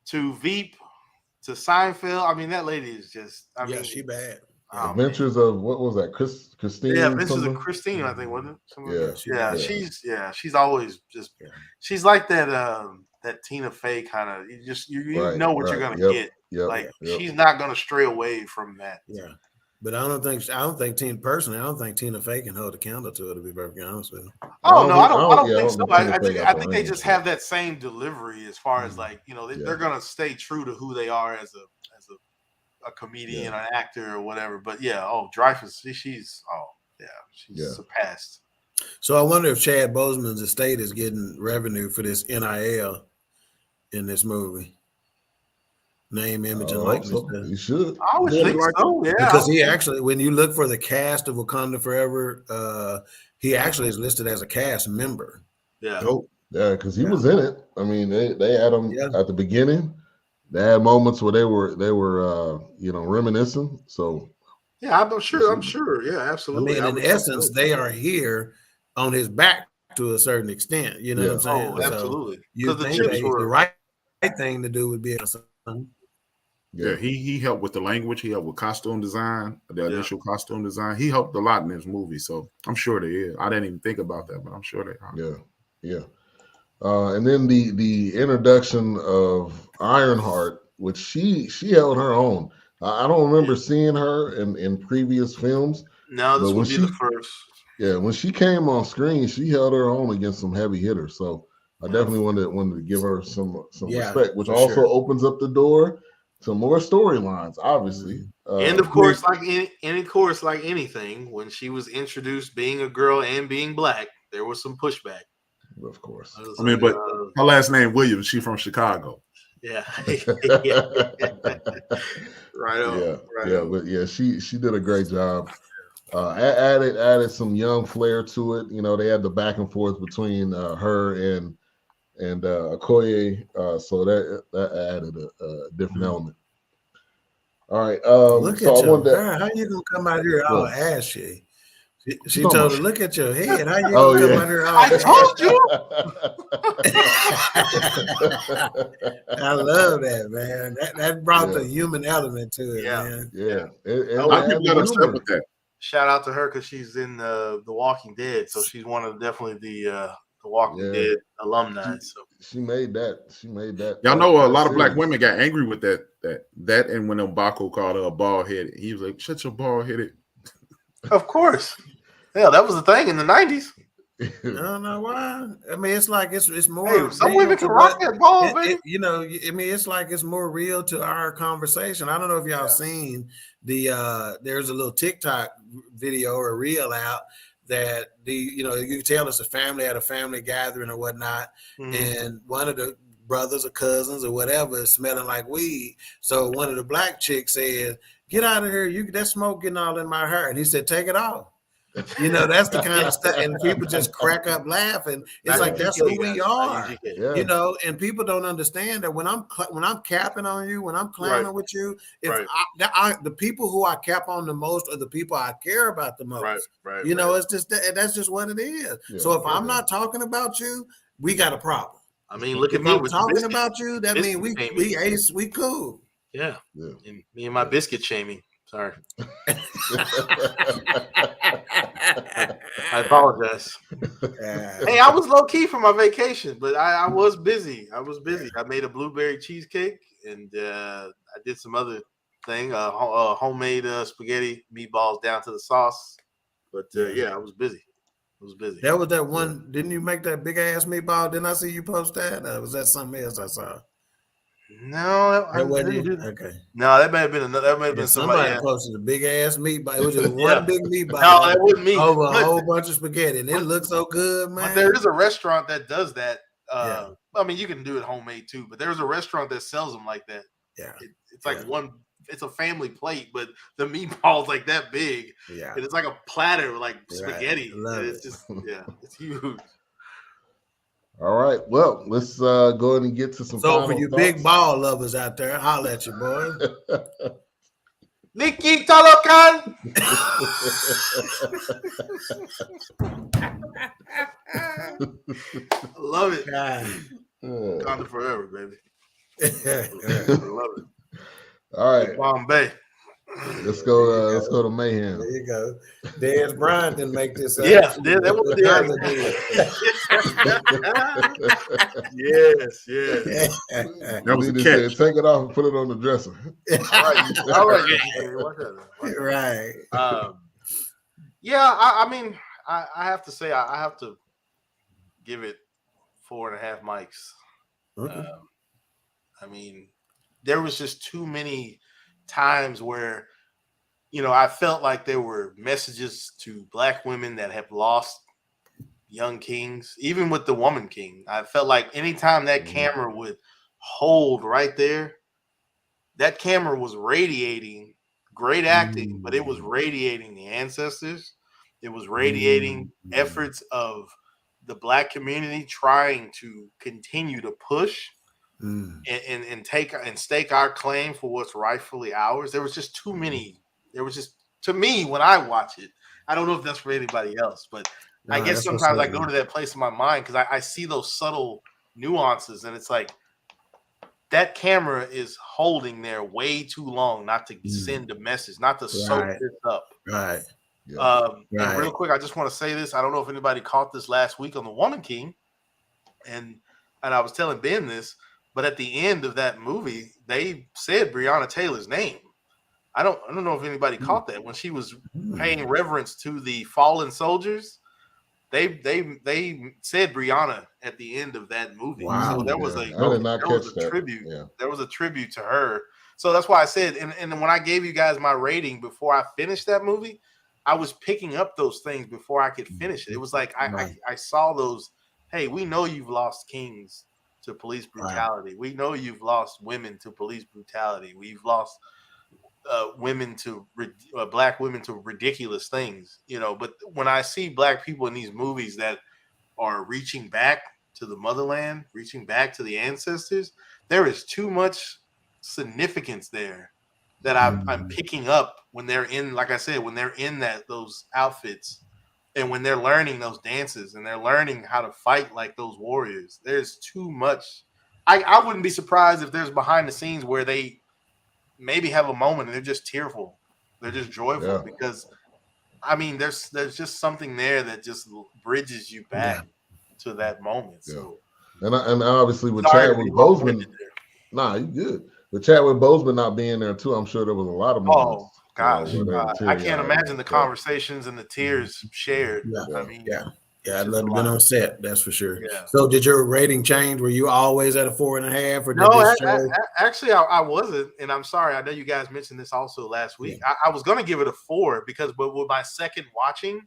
to Veep to Seinfeld. I mean, that lady is just. I mean, she bad. Adventures of what was that? Christine. Yeah, Adventures of Christine. I think wasn't it? She's always just. She's like that. That Tina Fey kind of. You know what you're gonna get. She's not gonna stray away from that. Yeah. But I don't think Tina Fey can hold a candle to it, to be perfectly honest with you. Oh no, I don't think so. I think they just have that same delivery as far as like, you know, they're gonna stay true to who they are as a comedian, an actor, or whatever. But Dreyfus, she's surpassed. So I wonder if Chad Boseman's estate is getting revenue for this NIL in this movie. Name, image, and likeness. You should. I would think so. Yeah, because he actually, when you look for the cast of Wakanda Forever, he actually is listed as a cast member. Yeah. Oh, yeah, because he was in it. I mean, they had him at the beginning. They had moments where they were reminiscing. So yeah, I'm sure. Yeah, absolutely. I mean, in essence, they are here on his back to a certain extent. You know what I'm saying? Oh, absolutely. You think the right thing to do would be Yeah, he helped with the language. He helped with costume design, the initial costume design. He helped a lot in this movie, so I'm sure they is. I didn't even think about that, but I'm sure they are. Yeah. And then the introduction of Ironheart, which she held her own. I don't remember seeing her in previous films. No, this would be the first. Yeah, when she came on screen, she held her own against some heavy hitters. So I definitely wanted to give her some respect, which also opens up the door to more storylines, obviously. And of course, like anything, when she was introduced being a girl and being black, there was some pushback. Of course. But her last name Williams. She from Chicago. Yeah. Yeah. Right on. Yeah, Right yeah, on. but yeah, she did a great job. Added some young flair to it. You know, they had the back and forth between her and Okoye, so that added a different element. All right. Look So at I your wanted to. hair. How you gonna come out here all ashy? She talking told her, about? "Look at your head. How you Oh gonna come yeah. out here all I told you. I love that, man. That brought the Yeah. human element to it, Yeah. man. Yeah. A lot of people got upset with that. Shout out to her because she's in the Walking Dead, so she's one of definitely the Walking Dead alumni. So she made that. She made that. Y'all know a that lot of black series. women got angry with that, and when Mbako called her a bald headed, he was like, "Shut your bald headed." of course, yeah, that was the thing in the 90s. I don't know why. I mean, it's like it's more. Hey, some real women to can rock what- that ball, baby. you know. I mean, it's like it's more real to our conversation. I don't know if y'all seen the. There's a little TikTok video or reel out that you can tell it's a family at a family gathering or whatnot, and one of the brothers or cousins or whatever is smelling like weed. So one of the black chicks said, "Get out of here! That smoke getting all in my hair." And he said, "Take it off." You know, that's the kind of stuff, and people just crack up laughing. It's like that's who we are, you know. And people don't understand that when I'm capping on you, when I'm clowning with you, if the people who I cap on the most are the people I care about the most. You know, it's just that's just what it is. Yeah, so if I'm not talking about you, we got a problem. I mean, look if at me I'm with talking about you. That means we cool. Yeah. And me and my biscuit shaming. Sorry. I apologize. Hey, I was low key for my vacation, but I was busy. I made a blueberry cheesecake, and I did some other thing, homemade spaghetti meatballs down to the sauce. But I was busy. That was that one. Didn't you make that big ass meatball? Didn't I see you post that? Was that something else I saw? No, that wasn't you. Okay. No, that may have been another. That may have been somebody posted a big ass meatball. It was just one big meatball. No, that wasn't me. Over a whole bunch of spaghetti, and it looks so good, man. But there is a restaurant that does that. I mean, you can do it homemade too, but there's a restaurant that sells them like that. Yeah, it's like one. It's a family plate, but the meatball's like that big. Yeah, and it's like a platter, like spaghetti. Right. It's just it's huge. All right, well, let's go ahead and get to some. So for you big ball lovers out there, holla at you, boy. Nikki Talokan. I love it. Wakanda Forever, baby. I love it. All right, Bombay. Let's go to Mayhem. There you go. Dez Bryant didn't make this up. Yeah, that was yes. That was a catch. Take it off and put it on the dresser. All right. Right. I mean, I have to say, I have to give it 4.5 mics. Okay. I mean, there was just too many times where, I felt like there were messages to black women that have lost young kings, even with the woman king. I felt like anytime that camera would hold right there, that camera was radiating great acting, but it was radiating the ancestors. It was radiating efforts of the black community trying to continue to push and stake our claim for what's rightfully ours. There was just too many. There was just, to me, when I watch it, I don't know if that's for anybody else, but I guess sometimes I go to that place in my mind because I see those subtle nuances, and it's like that camera is holding there way too long not to send a message, not to soak this up. Right. And real quick, I just want to say this. I don't know if anybody caught this last week on The Woman King, and I was telling Ben this, but at the end of that movie, they said Breonna Taylor's name. I don't know if anybody caught that when she was paying reverence to the fallen soldiers. They said Breonna at the end of that movie. Wow. So there was a tribute. Yeah. There was a tribute to her. So that's why I said, and when I gave you guys my rating before I finished that movie, I was picking up those things before I could finish it. It was like I saw those. Hey, we know you've lost kings, to police brutality. Wow. We know you've lost women to police brutality. We've lost women to black women to ridiculous things, you know. But when I see black people in these movies that are reaching back to the motherland, reaching back to the ancestors, there is too much significance there that I'm picking up when they're in, like I said, when they're in those outfits and when they're learning those dances and they're learning how to fight like those warriors. There's too much. I wouldn't be surprised if there's behind the scenes where they maybe have a moment and they're just tearful. They're just joyful because, I mean, there's just something there that just bridges you back to that moment. So, and obviously with Chadwick Boseman, you good. With Chadwick Boseman not being there too, I'm sure there was a lot of moments. Oh gosh, I can't imagine the conversations and the tears shared. I mean, I'd love to been on set. That's for sure. Yeah. So, did your rating change? Were you always at a 4.5? Or no, actually, I wasn't. And I'm sorry. I know you guys mentioned this also last week. Yeah. I was going to give it a 4 but with my second watching,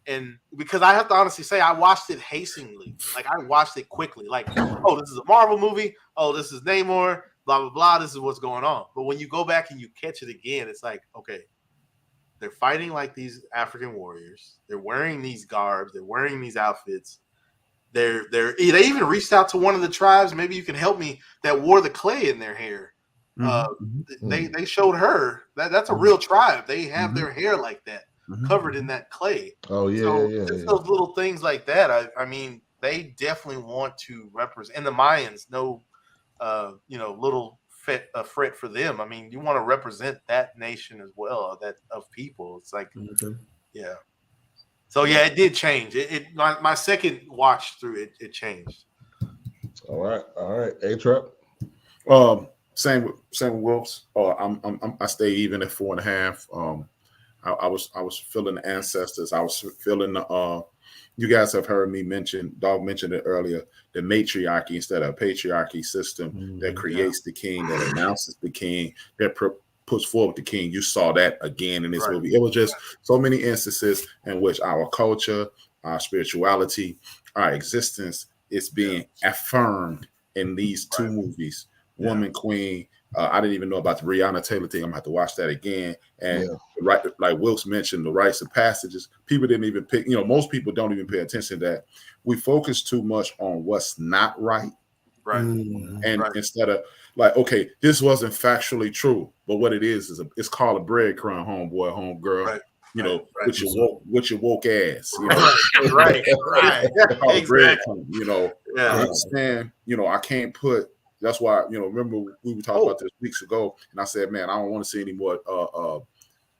and because I have to honestly say, I watched it hastily. Like I watched it quickly. Like, oh, this is a Marvel movie. Oh, this is Namor. Blah blah blah. This is what's going on. But when you go back and you catch it again, it's like, okay. They're fighting like these African warriors. They're wearing these garbs. They're wearing these outfits. They even reached out to one of the tribes. Maybe you can help me. That wore the clay in their hair. They showed her that's a real tribe. They have their hair like that, covered in that clay. Oh yeah, so those little things like that. I mean, they definitely want to represent. And the Mayans, little fret for them. I mean, you want to represent that nation as well, that of people. It's like, yeah. So yeah, it did change. My second watch through it changed. All right, A-Trap. Same with Wilkes. I stay even at 4.5. I was feeling the ancestors. I was feeling the. You guys have heard me mention. Dog mentioned it earlier. The matriarchy instead of a patriarchy system that creates the king, that announces the king, that puts forward the king. You saw that again in this movie. It was just so many instances in which our culture, our spirituality, our existence is being affirmed in these two movies. Woman, Queen. I didn't even know about the Breonna Taylor thing. I'm gonna have to watch that again. And like Wilkes mentioned, the rites of passages. People didn't even pick. Most people don't even pay attention to that. We focus too much on what's not right, and instead of like, okay, this wasn't factually true, but what it is it's called a breadcrumb, homeboy, homegirl. With your woke ass. Right. Breadcrumb. I understand. I can't put. That's why, remember we were talking about this weeks ago, and I said, man, I don't want to see any more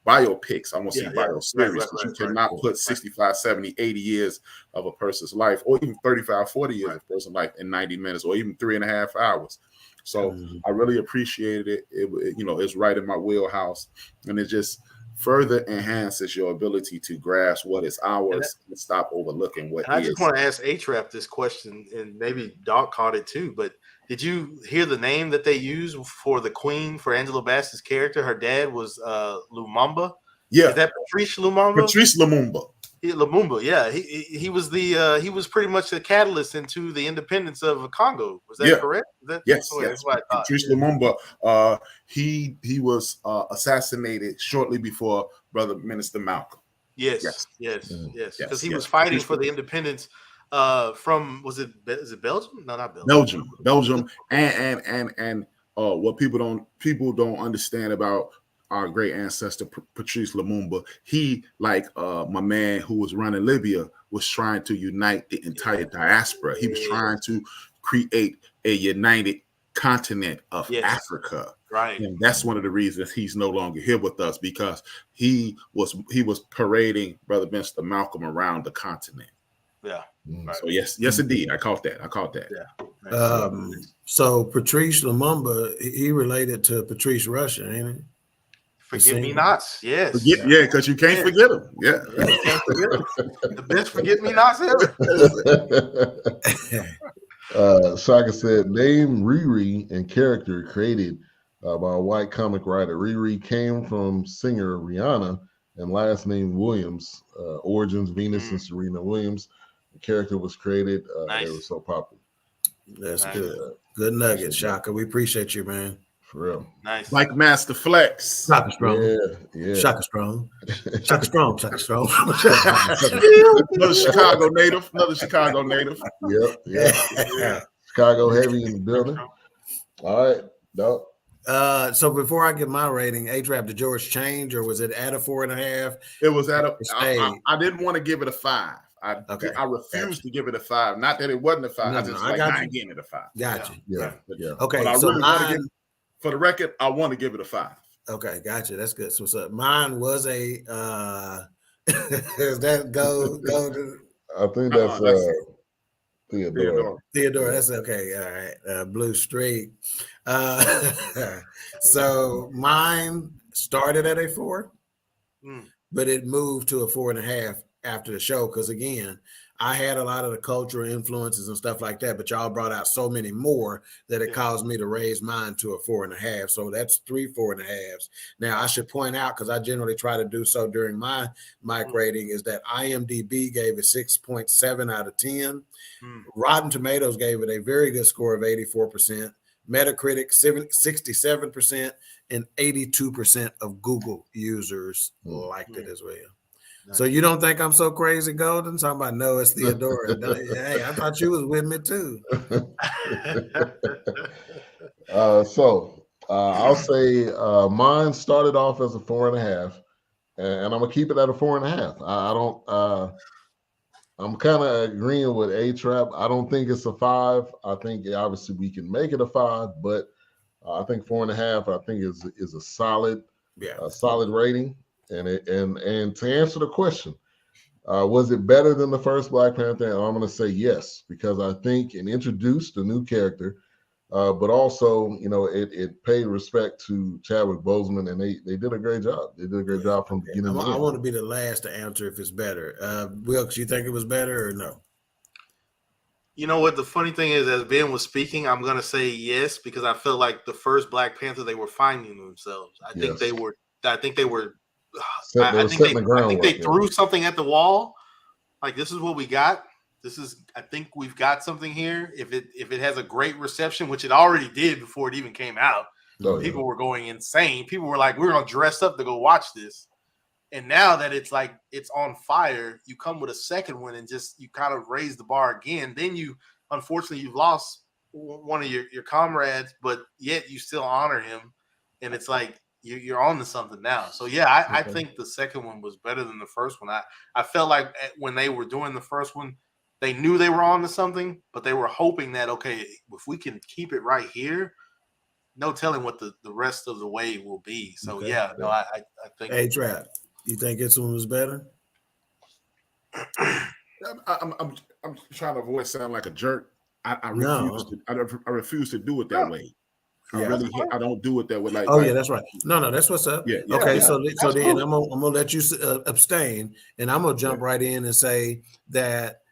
biopics. I want to see bioseries because you cannot put 65, 70, 80 years of a person's life, or even 35, 40 years of a person's life in 90 minutes, or even 3.5 hours. So I really appreciated it. It's right in my wheelhouse, and it just further enhances your ability to grasp what is ours and stop overlooking what is. I just want to ask A-Trap this question, and maybe Doc caught it too, but did you hear the name that they used for the queen, for Angela Bassett's character? Her dad was Lumumba. Yeah. Is that Patrice Lumumba? Patrice Lumumba. Lumumba, yeah. He was he was pretty much the catalyst into the independence of Congo. Was that correct? Yes. That's what I thought. Patrice Lumumba, he was assassinated shortly before Brother Minister Malcolm. Yes. Because he was fighting for the independence from is it Belgium? No, not Belgium. Belgium, and what people don't understand about our great ancestor Patrice Lumumba, he, like my man who was running Libya, was trying to unite the entire diaspora. He was trying to create a united continent of Africa. Right. And that's one of the reasons he's no longer here with us, because he was parading Brother Mr. Malcolm around the continent. Yeah. Right. So yes, indeed. I caught that. Yeah. So Patrice Lumumba, he related to Patrice Russia, ain't he? Forget me nots. Yes. Because you can't forget him. Yeah. You can't forget him. The best forget me nots ever. Shaka said, name Riri and character created by a white comic writer. Riri came from singer Rihanna and last name Williams. Origins, Venus and Serena Williams. The character was created. Nice. They were so popular. That's Nice. good. Good nugget, Shaka. We appreciate you, man. For real. Nice. Like Master Flex. Shaka strong. Yeah. Shaka strong. Shaka strong. Shaka strong. Another Chicago native. Another Chicago native. Yep. Yeah. Chicago heavy in the building. All right, Doc. So before I give my rating, A-Trap, did yours change or was it at a 4.5? It was at a. Stay. I didn't want to give it a 5. I refused to give it a 5. Not that it wasn't a 5. No, I just I like got I you. ain't getting it a 5. Gotcha. Yeah. Okay, But I so really want to mine. give. For the record, I want to give it a 5. Okay, gotcha. That's good. So what's up? Mine was a. Does that go to I think that's Theodora. Theodore? That's okay. All right. Blue Streak. So mine started at a 4. But it moved to a 4.5 after the show because again, I had a lot of the cultural influences and stuff like that, but y'all brought out so many more that it caused me to raise mine to a 4.5. So that's 3 4.5s. Now I should point out, because I generally try to do so during my mic rating, is that IMDb gave it 6.7 out of 10. Rotten Tomatoes gave it a very good score of 84%. Metacritic 67%, and 82% of Google users liked it as well. Nice. So you don't think I'm so crazy, Golden? Talking about no, it's Theodora. Hey, I thought you was with me too. I'll say mine started off as a 4.5, and I'm gonna keep it at a 4.5. I don't. I'm kind of agreeing with A-Trap. I don't think it's a 5. I think obviously we can make it a 5, but I think 4.5. I think is a solid, solid rating. And to answer the question, was it better than the first Black Panther? And I'm going to say yes, because I think it introduced a new character, but also, it paid respect to Chadwick Boseman, and they did a great job. They did a great job from beginning to end. I want to be the last to answer if it's better. Wilkes, you think it was better or no? You know what? The funny thing is, as Ben was speaking, I'm going to say yes, because I felt like the first Black Panther, they were finding themselves. I think they were. I think they threw something at the wall. Like, this is what we got. I think we've got something here. If it has a great reception, which it already did before it even came out, people were going insane. People were like, we're going to dress up to go watch this. And now that it's like it's on fire, you come with a second one and just you kind of raise the bar again. Then unfortunately, you've lost one of your comrades, but yet you still honor him. And it's like you're on to something now. So yeah, I think the second one was better than the first one. I felt like when they were doing the first one, they knew they were on to something, but they were hoping that, okay, if we can keep it right here, no telling what the rest of the way will be. So I think A-Trap. You think this one was better? I'm trying to avoid sounding like a jerk. I refuse to do it that way. I don't do it that way. That's right. No, that's what's up. So then I'm gonna let you abstain, and I'm gonna jump right in and say that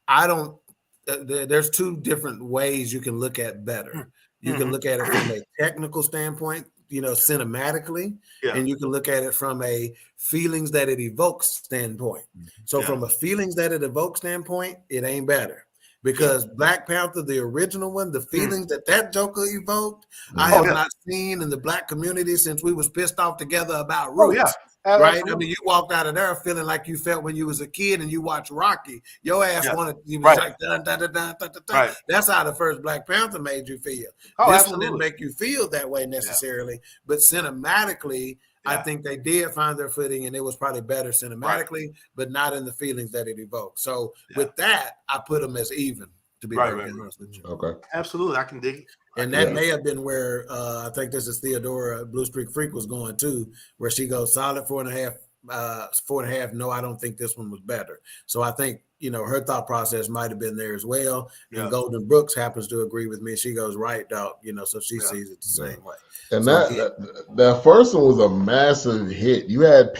I don't. There's 2 different ways you can look at better. You can look at it from a technical standpoint, cinematically, and you can look at it from a feelings that it evokes standpoint. So from a feelings that it evokes standpoint, it ain't better. Because Black Panther, the original one, the feelings that Joker evoked, I have not seen in the Black community since we was pissed off together about Roots. Right? Absolutely. I mean, you walked out of there feeling like you felt when you was a kid and you watched Rocky. Your ass wanted, you was like, dun, dun, dun, dun, dun, dun, dun. Right. That's how the first Black Panther made you feel. This one didn't make you feel that way necessarily, but cinematically, I think they did find their footing, and it was probably better cinematically, but not in the feelings that it evoked. So with that, I put them as even, to be very honest with you. Okay. Absolutely. I can dig it. And that may have been where I think this is Theodora Blue Streak Freak was going too, where she goes solid 4.5, 4.5. No, I don't think this one was better. So I think, her thought process might have been there as well. And Golden Brooks happens to agree with me. She goes right, dog, so she sees it the same way. And that first one was a massive hit. You had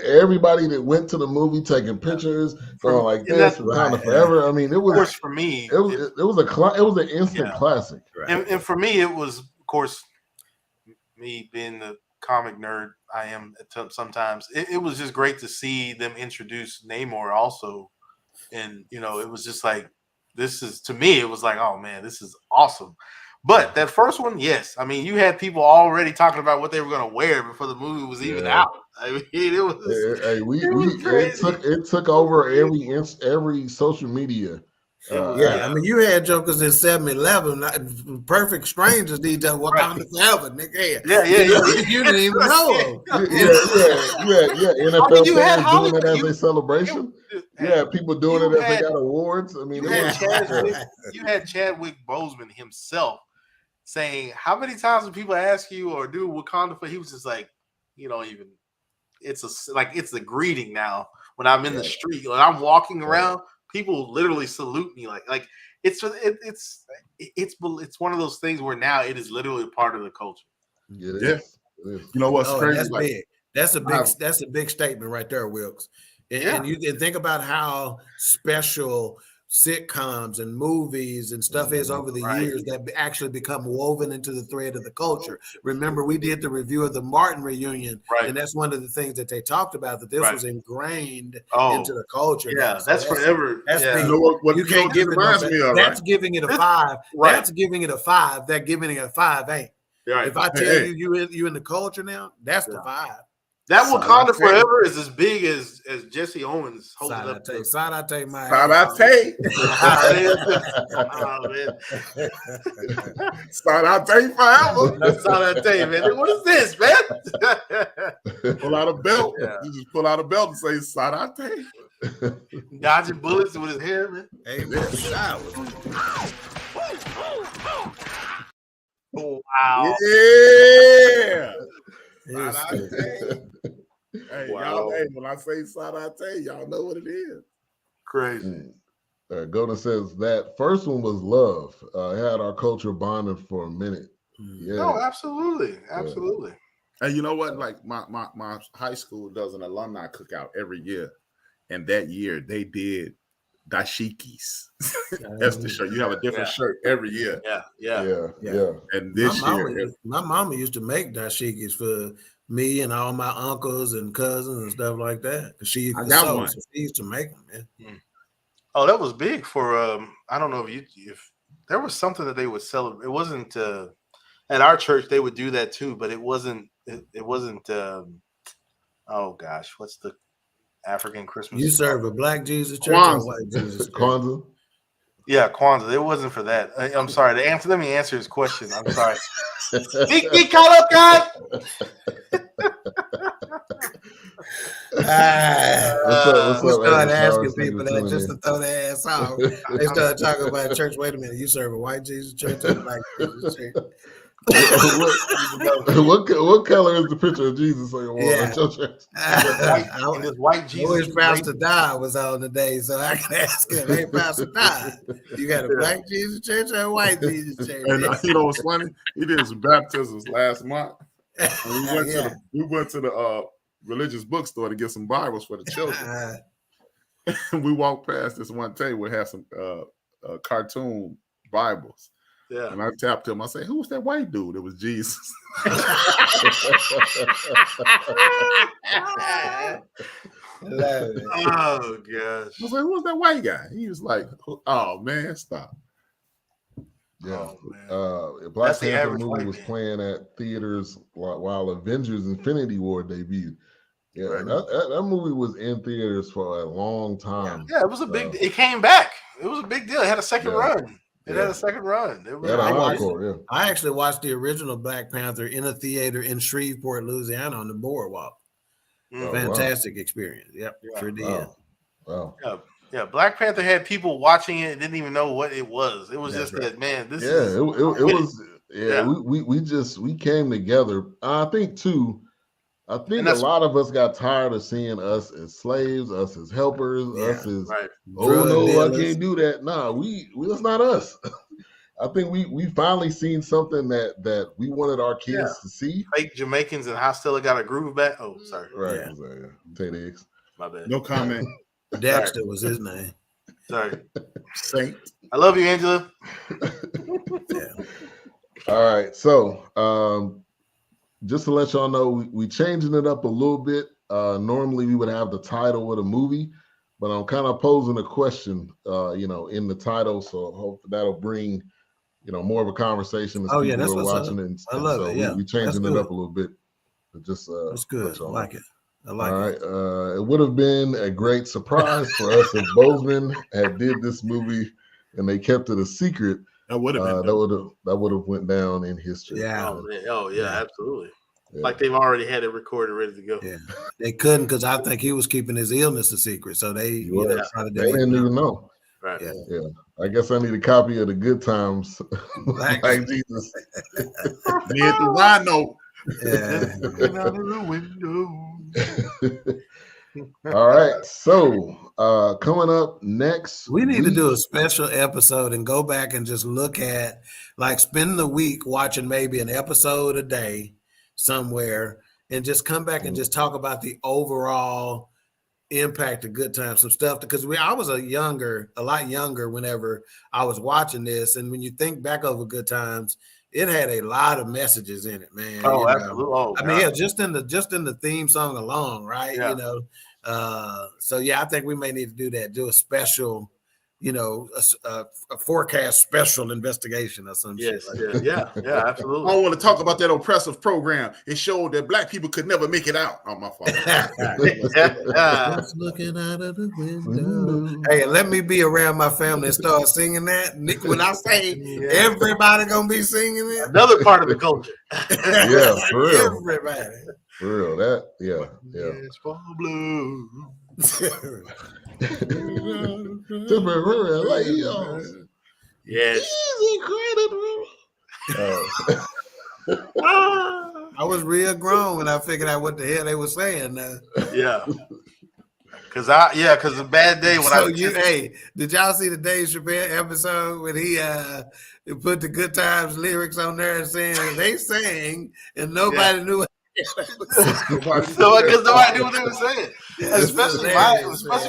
everybody that went to the movie taking pictures, going like this, Wakanda Forever. I mean, it was, of course, for me, it was an instant classic. Right. And for me, it was, of course, me being the comic nerd I am sometimes. It was just great to see them introduce Namor also, and it was just like this is, to me, it was like, oh man, this is awesome. But that first one, yes, I mean, you had people already talking about what they were going to wear before the movie was even out. I mean, it was it took over every social media. I mean, you had jokers in 7-Eleven, perfect strangers. These Wakanda Forever, nigga. You didn't even know them. NFL fans doing it as a celebration. People doing it as they got awards. I mean, you had Chadwick Boseman himself saying, "How many times do people ask you or do Wakanda for?" He was just like, "You don't even." It's a greeting now when I'm in the street when I'm walking around. People literally salute me like it's one of those things where now it is literally part of the culture. It is. You know what's crazy? That's big. That's a big statement right there, Wilkes. And you can think about how special sitcoms and movies and stuff is over the years that actually become woven into the thread of the culture. Remember, we did the review of the Martin reunion, and that's one of the things that they talked about, that this was ingrained into the culture. That's forever. That's big. You can't give it that's giving it a 5. That's giving it a 5. That giving it a 5 ain't. If I tell you in the culture now, that's the 5. That Wakanda Forever is as big as Jesse Owens holding up. Sadate, man. Sadate. Sadate forever. That's Sadate, man. What is this, man? Pull out a belt. You just pull out a belt and say Sadate. Dodging bullets with his hair, man. Hey, man. Oh, wow. Yeah. Hey, wow. Y'all, when I say Sadate, y'all know what it is. Crazy. Golden says that first one was love. It had our culture bonding for a minute. No, absolutely. And you know what? Like my high school does an alumni cookout every year. And that year they did dashikis. That's the shirt. You have a different shirt every year. Yeah. And this year, my mama used to make dashikis for me and all my uncles and cousins and stuff like that. She used to make them, man. Oh, that was big for I don't know if there was something that they would celebrate. It wasn't at our church they would do that too, but it wasn't oh gosh, what's the African Christmas? You serve a black Jesus church or white Jesus church? Kwanzaa. Yeah, Kwanzaa. It wasn't for that. I'm sorry. Let me answer his question. I'm sorry. Get caught up, guys. We started asking people that just to throw their ass off. They started talking about church. Wait a minute, you serve a white Jesus church or a black Jesus church? what color is the picture of Jesus on your wall? This white Jesus. Which Pastor Di was on today, so I can ask him, hey, Pastor Di, you got a black Jesus church or a white Jesus church? And you know what's funny? He did his baptisms last month. And we went to the religious bookstore to get some Bibles for the children. We walked past this one table that had some cartoon Bibles. Yeah. And I tapped him. I said, "Who was that white dude?" It was Jesus. Oh gosh. I was like, "Who was that white guy?" He was like, "Oh man, stop." Yeah. Black Panther movie was playing at theaters while Avengers Infinity War debuted. Yeah, that movie was in theaters for a long time. Yeah, it was a big. It came back. It was a big deal. It had a second run. It had a second run. I actually watched the original Black Panther in a theater in Shreveport, Louisiana, on the boardwalk. Fantastic experience. Yep, sure did. Wow. Yeah. Black Panther had people watching it and didn't even know what it was. It was just that, man. This is. It was. Yeah, we came together. I think a lot of us got tired of seeing us as slaves, us as helpers, us as I can't do that. Nah, that's not us. I think we finally seen something that we wanted our kids to see. Fake Jamaicans and Hostella got a groove back. Oh, sorry. Right. Take eggs. My bad. No comment. Dexter was his name. Sorry. Saint. I love you, Angela. All right. So just to let y'all know, we changing it up a little bit. Normally we would have the title of the movie, but I'm kind of posing a question, in the title. So I hope that'll bring, more of a conversation as people that's are what's watching up. it. I love so it. Yeah, we changing it up a little bit. Just that's good. I like it. I like all it. right. It would have been a great surprise for us if Bozeman had did this movie and they kept it a secret. That would have been that would have went down in history. Yeah. Oh, man. Oh yeah, absolutely. Yeah. Like they've already had it recorded, ready to go. Yeah, they couldn't because I think he was keeping his illness a secret. So they, probably they didn't even know. Right. Yeah. I guess I need a copy of the Good Times. Like Jesus. Near the rhino. Yeah. Out of the window. All right. So coming up next, We need to do a special episode and go back and just look at, like, spend the week watching maybe an episode a day somewhere and just come back and just talk about the overall impact of Good Times, some stuff, because I was a lot younger whenever I was watching this. And when you think back over Good Times, it had a lot of messages in it, man. Oh, absolutely. Oh, I mean, yeah, just in the theme song alone, right? Yeah. So yeah, I think we may need to do that, do a special, a forecast special investigation or some shit. Like Yeah, absolutely. I don't want to talk about that oppressive program. It showed that black people could never make it out. Oh, my fault. Just looking out of the window. Hey, let me be around my family and start singing that. When I say everybody gonna be singing it, another part of the culture. Yeah, for real. Everybody. For real. It's for blue. Yes. I was real grown when I figured out what the hell they were saying now. Yeah. Cause a bad day when did y'all see the Dave Chappelle episode when he put the Good Times lyrics on there and saying they sang and nobody knew what because nobody knew what they were saying. Especially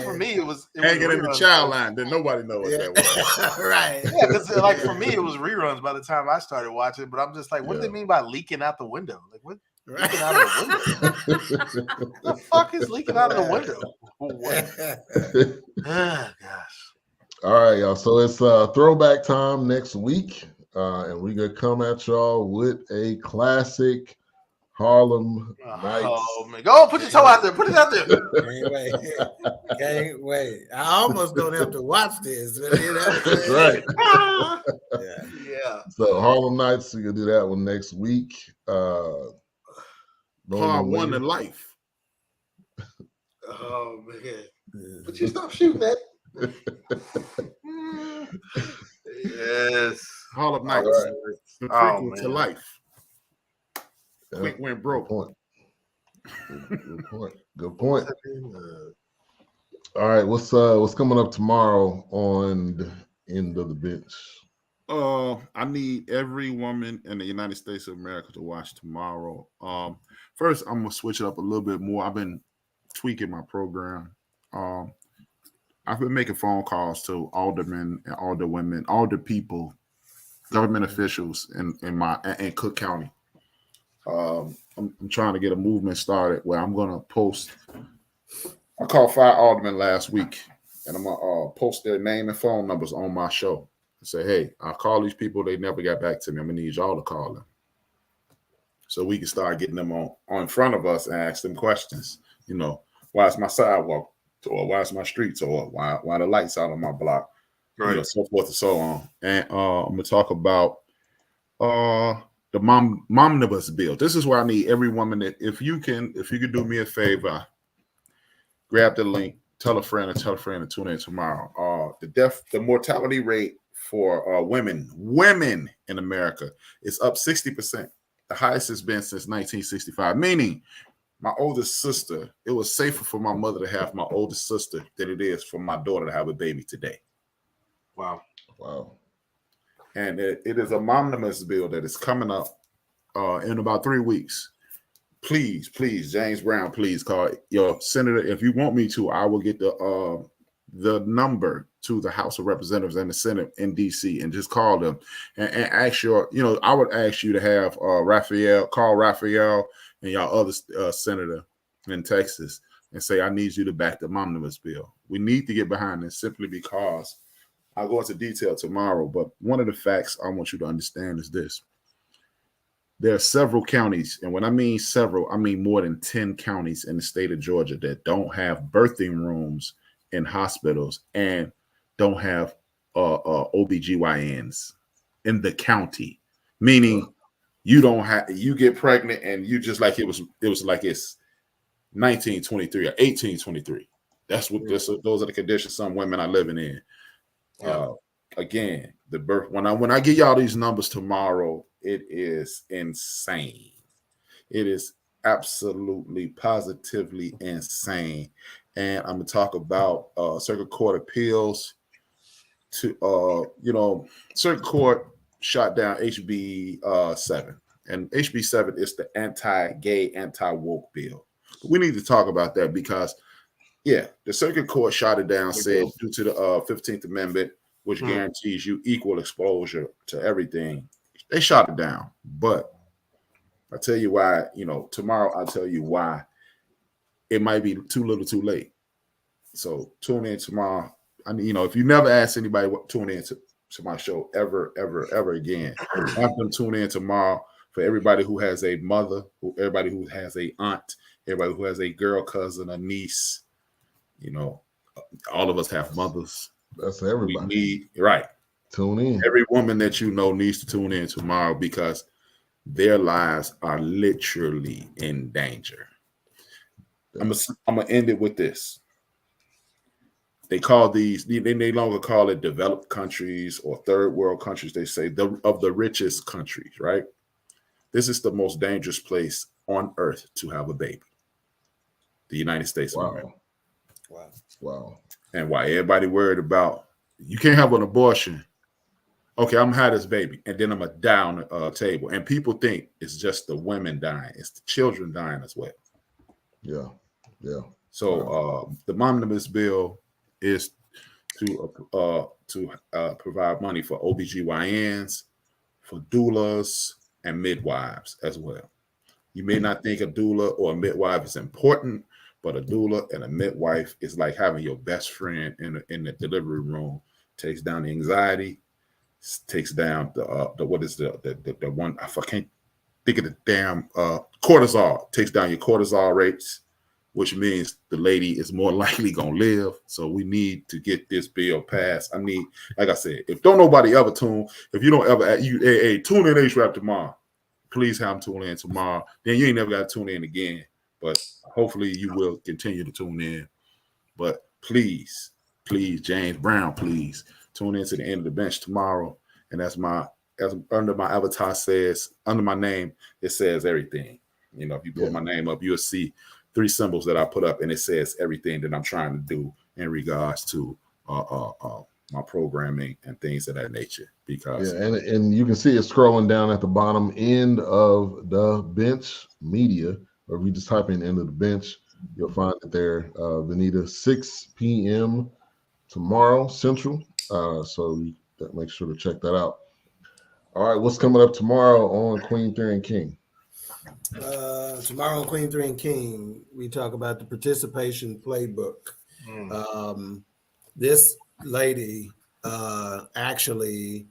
for me, it was hanging in the child line. Then nobody knows what that was. Right. Yeah, because like for me, it was reruns by the time I started watching. But I'm just like, what do they mean by leaking out the window? Like what? Leaking out of the window? What the fuck is leaking out of the window? Oh, gosh. All right, y'all. So it's throwback time next week, and we're gonna come at y'all with a classic Harlem Nights. Oh man, go put your toe out there. Put it out there. Can't wait. I almost don't have to watch this. That's right. Yeah. So Harlem Nights, we're gonna do that one next week. Part one in life. Oh man. But you stop shooting that. Yes. Harlem Nights. Right. The prequel to life. Quick went broke. Good point. All right, what's coming up tomorrow on the End of the Bench? I need every woman in the United States of America to watch tomorrow. First, I'm gonna switch it up a little bit more. I've been tweaking my program. I've been making phone calls to aldermen and alderwomen, alder people, government officials in Cook County. I'm trying to get a movement started where I'm gonna post. I called 5 aldermen last week, and I'm gonna post their name and phone numbers on my show and say, "Hey, I call these people. They never got back to me. I'm gonna need y'all to call them, so we can start getting them on in front of us and ask them questions. Why is my sidewalk, or why is my streets, or why the lights out on my block, right? So forth and so on." And I'm gonna talk about the momnibus bill. This is where I need every woman that if you could do me a favor, grab the link, tell a friend and tune in tomorrow. The mortality rate for women in America is up 60%. The highest it's been since 1965. Meaning, my oldest sister, it was safer for my mother to have my oldest sister than it is for my daughter to have a baby today. Wow. And it is a momnibus bill that is coming up in about 3 weeks. Please, James Brown, please call your senator. If you want me to, I will get the number to the House of Representatives and the Senate in DC and just call them and ask I would ask you to have call Raphael and y'all other senator in Texas and say, I need you to back the omnibus bill. We need to get behind this simply because I'll go into detail tomorrow. But one of the facts I want you to understand is this. There are several counties, and when I mean several, I mean more than 10 counties in the state of Georgia that don't have birthing rooms in hospitals and don't have OBGYNs in the county, meaning you get pregnant and you just like it was like it's 1923 or 1823. That's what those are the conditions some women are living in. Again, the birth when I get y'all these numbers tomorrow, it is insane. It is absolutely positively insane. And I'm gonna talk about circuit court appeals to circuit court shot down HB 7. And HB 7 is the anti-gay, anti-woke bill. But we need to talk about that because the circuit court shot it down, said due to the 15th Amendment, which guarantees you equal exposure to everything. They shot it down. But I'll tell you why, tomorrow I'll tell you why it might be too little too late. So tune in tomorrow. If you never ask anybody what tune in to my show ever again, have them tune in tomorrow. For everybody who has a mother, everybody who has a aunt, everybody who has a girl cousin, a niece, all of us have mothers. That's everybody. We need, right. Tune in. Every woman that you know needs to tune in tomorrow because their lives are literally in danger. I'm gonna end it with this. They call these, they no longer call it developed countries or third world countries. They say of the richest countries, right? This is the most dangerous place on earth to have a baby. The United States of America. Wow. And why everybody worried about, you can't have an abortion. Okay, I'm gonna have this baby, and then I'm gonna die on the table. And people think it's just the women dying. It's the children dying as well. Yeah. So the omnibus bill is to provide money for OBGYNs, for doulas, and midwives as well. You may not think a doula or a midwife is important, but a doula and a midwife is like having your best friend in the delivery room. Takes down the anxiety, takes down the one, I can't think of the damn cortisol. Takes down your cortisol rates, which means the lady is more likely gonna live. So we need to get this bill passed. Like I said, if don't nobody ever tune, if you don't ever tune in HRAP tomorrow, please have them tune in tomorrow. Then you ain't never got to tune in again. But hopefully you will continue to tune in. But please, James Brown, please tune in to the end of the bench tomorrow. And as under my avatar says, under my name, it says everything. If you put my name up, you'll see 3 symbols that I put up, and it says everything that I'm trying to do in regards to my programming and things of that nature. Because and you can see it scrolling down at the bottom end of the bench media, or if you just type in end of the bench, you'll find it there. Venita, 6 p.m. tomorrow Central. So make sure to check that out. All right, what's coming up tomorrow on Queen, 3, and King? Tomorrow on Queen, 3, and King, we talk about the participation playbook. This lady actually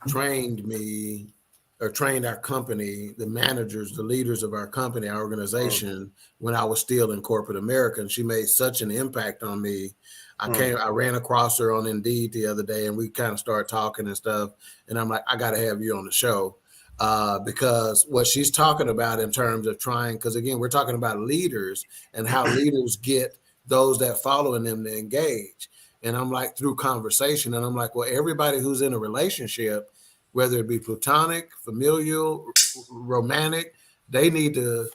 trained me, or trained our company, the managers, the leaders of our company, our organization, when I was still in corporate America. And she made such an impact on me. I ran across her on Indeed the other day, and we kind of started talking and stuff. And I'm like, I got to have you on the show. Because what she's talking about in terms of trying, because again, we're talking about leaders and how leaders get those that follow in them to engage. And I'm like, through conversation, and I'm like, well, everybody who's in a relationship, whether it be platonic, familial, romantic, they need to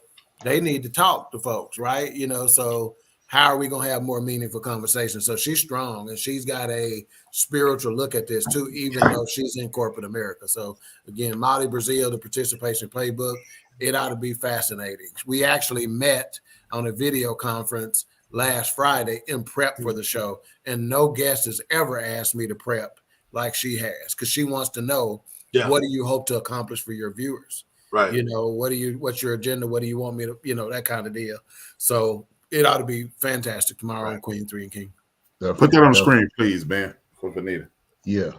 talk to folks, right? So how are we going to have more meaningful conversations? So she's strong, and she's got a spiritual look at this too, even though she's in corporate America. So again, Molly Brazil, the participation playbook, it ought to be fascinating. We actually met on a video conference last Friday in prep for the show, and no guest has ever asked me to prep like she has, because she wants to know, what do you hope to accomplish for your viewers? Right. What's your agenda? What do you want me to, that kind of deal. So it ought to be fantastic tomorrow on Queen 3 and King. Definitely, Put that on the screen, please, man, for Vanita. Yeah.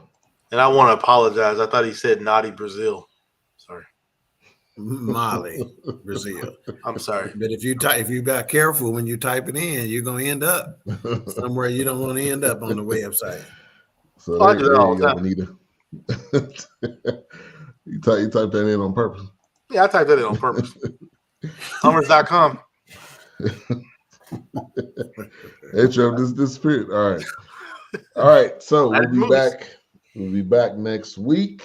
And I want to apologize. I thought he said naughty Brazil. Sorry. Mali, Brazil. I'm sorry. But if you got careful when you type it in, you're gonna end up somewhere you don't want to end up on the website. So I there do that all you the go, time. Anita. you type that in on purpose. Yeah, I typed that in on purpose. Hummers.com. Hey, Trev, this spirit. All right. So we'll be movies. back. We'll be back next week.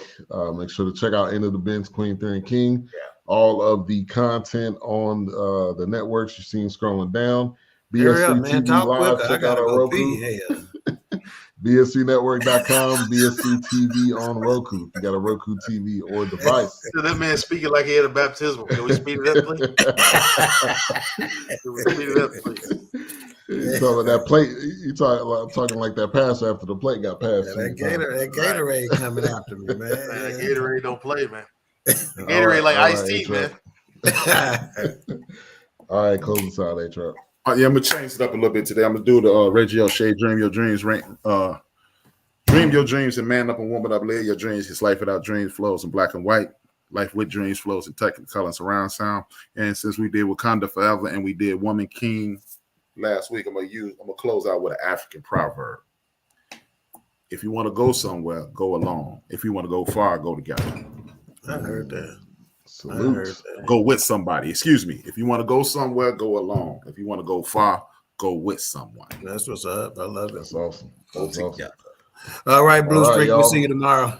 Make sure to check out End of the Bench, Queen 3 and King. Yeah. All of the content on the networks you're seeing scrolling down. Hurry up, BSC man. TV Talk Live. quick. I Check gotta out our go Roku. pee. Hell. BSCnetwork.com, BSC TV on Roku. If you got a Roku TV or device. So that man speaking like he had a baptismal. Can we speed it up, please? Can we speed it up, please? You talking that plate? You talking like that pass after the plate got passed. Yeah, that Gatorade coming after me, man. Man, Gatorade don't play, man. All Gatorade right, like all iced right, tea, man. All right, close this out, A-Trap. Yeah, I'm gonna change it up a little bit today. I'm gonna do the Reggie O'Shea Dream Your Dreams, Dream Your Dreams and Man Up and Woman Up. Live your dreams. His life without dreams flows in black and white. Life with dreams flows in technicolor and surround sound. And since we did Wakanda Forever and we did Woman King last week, I'm gonna close out with an African proverb. If you want to go somewhere, go alone. If you want to go far, go together. I heard that. Salute. Go with somebody. Excuse me. If you want to go somewhere, go alone. If you want to go far, go with someone. That's what's up. I love it. That's awesome. That's awesome. All right, Blue All right, Streak. We'll y'all. see you tomorrow.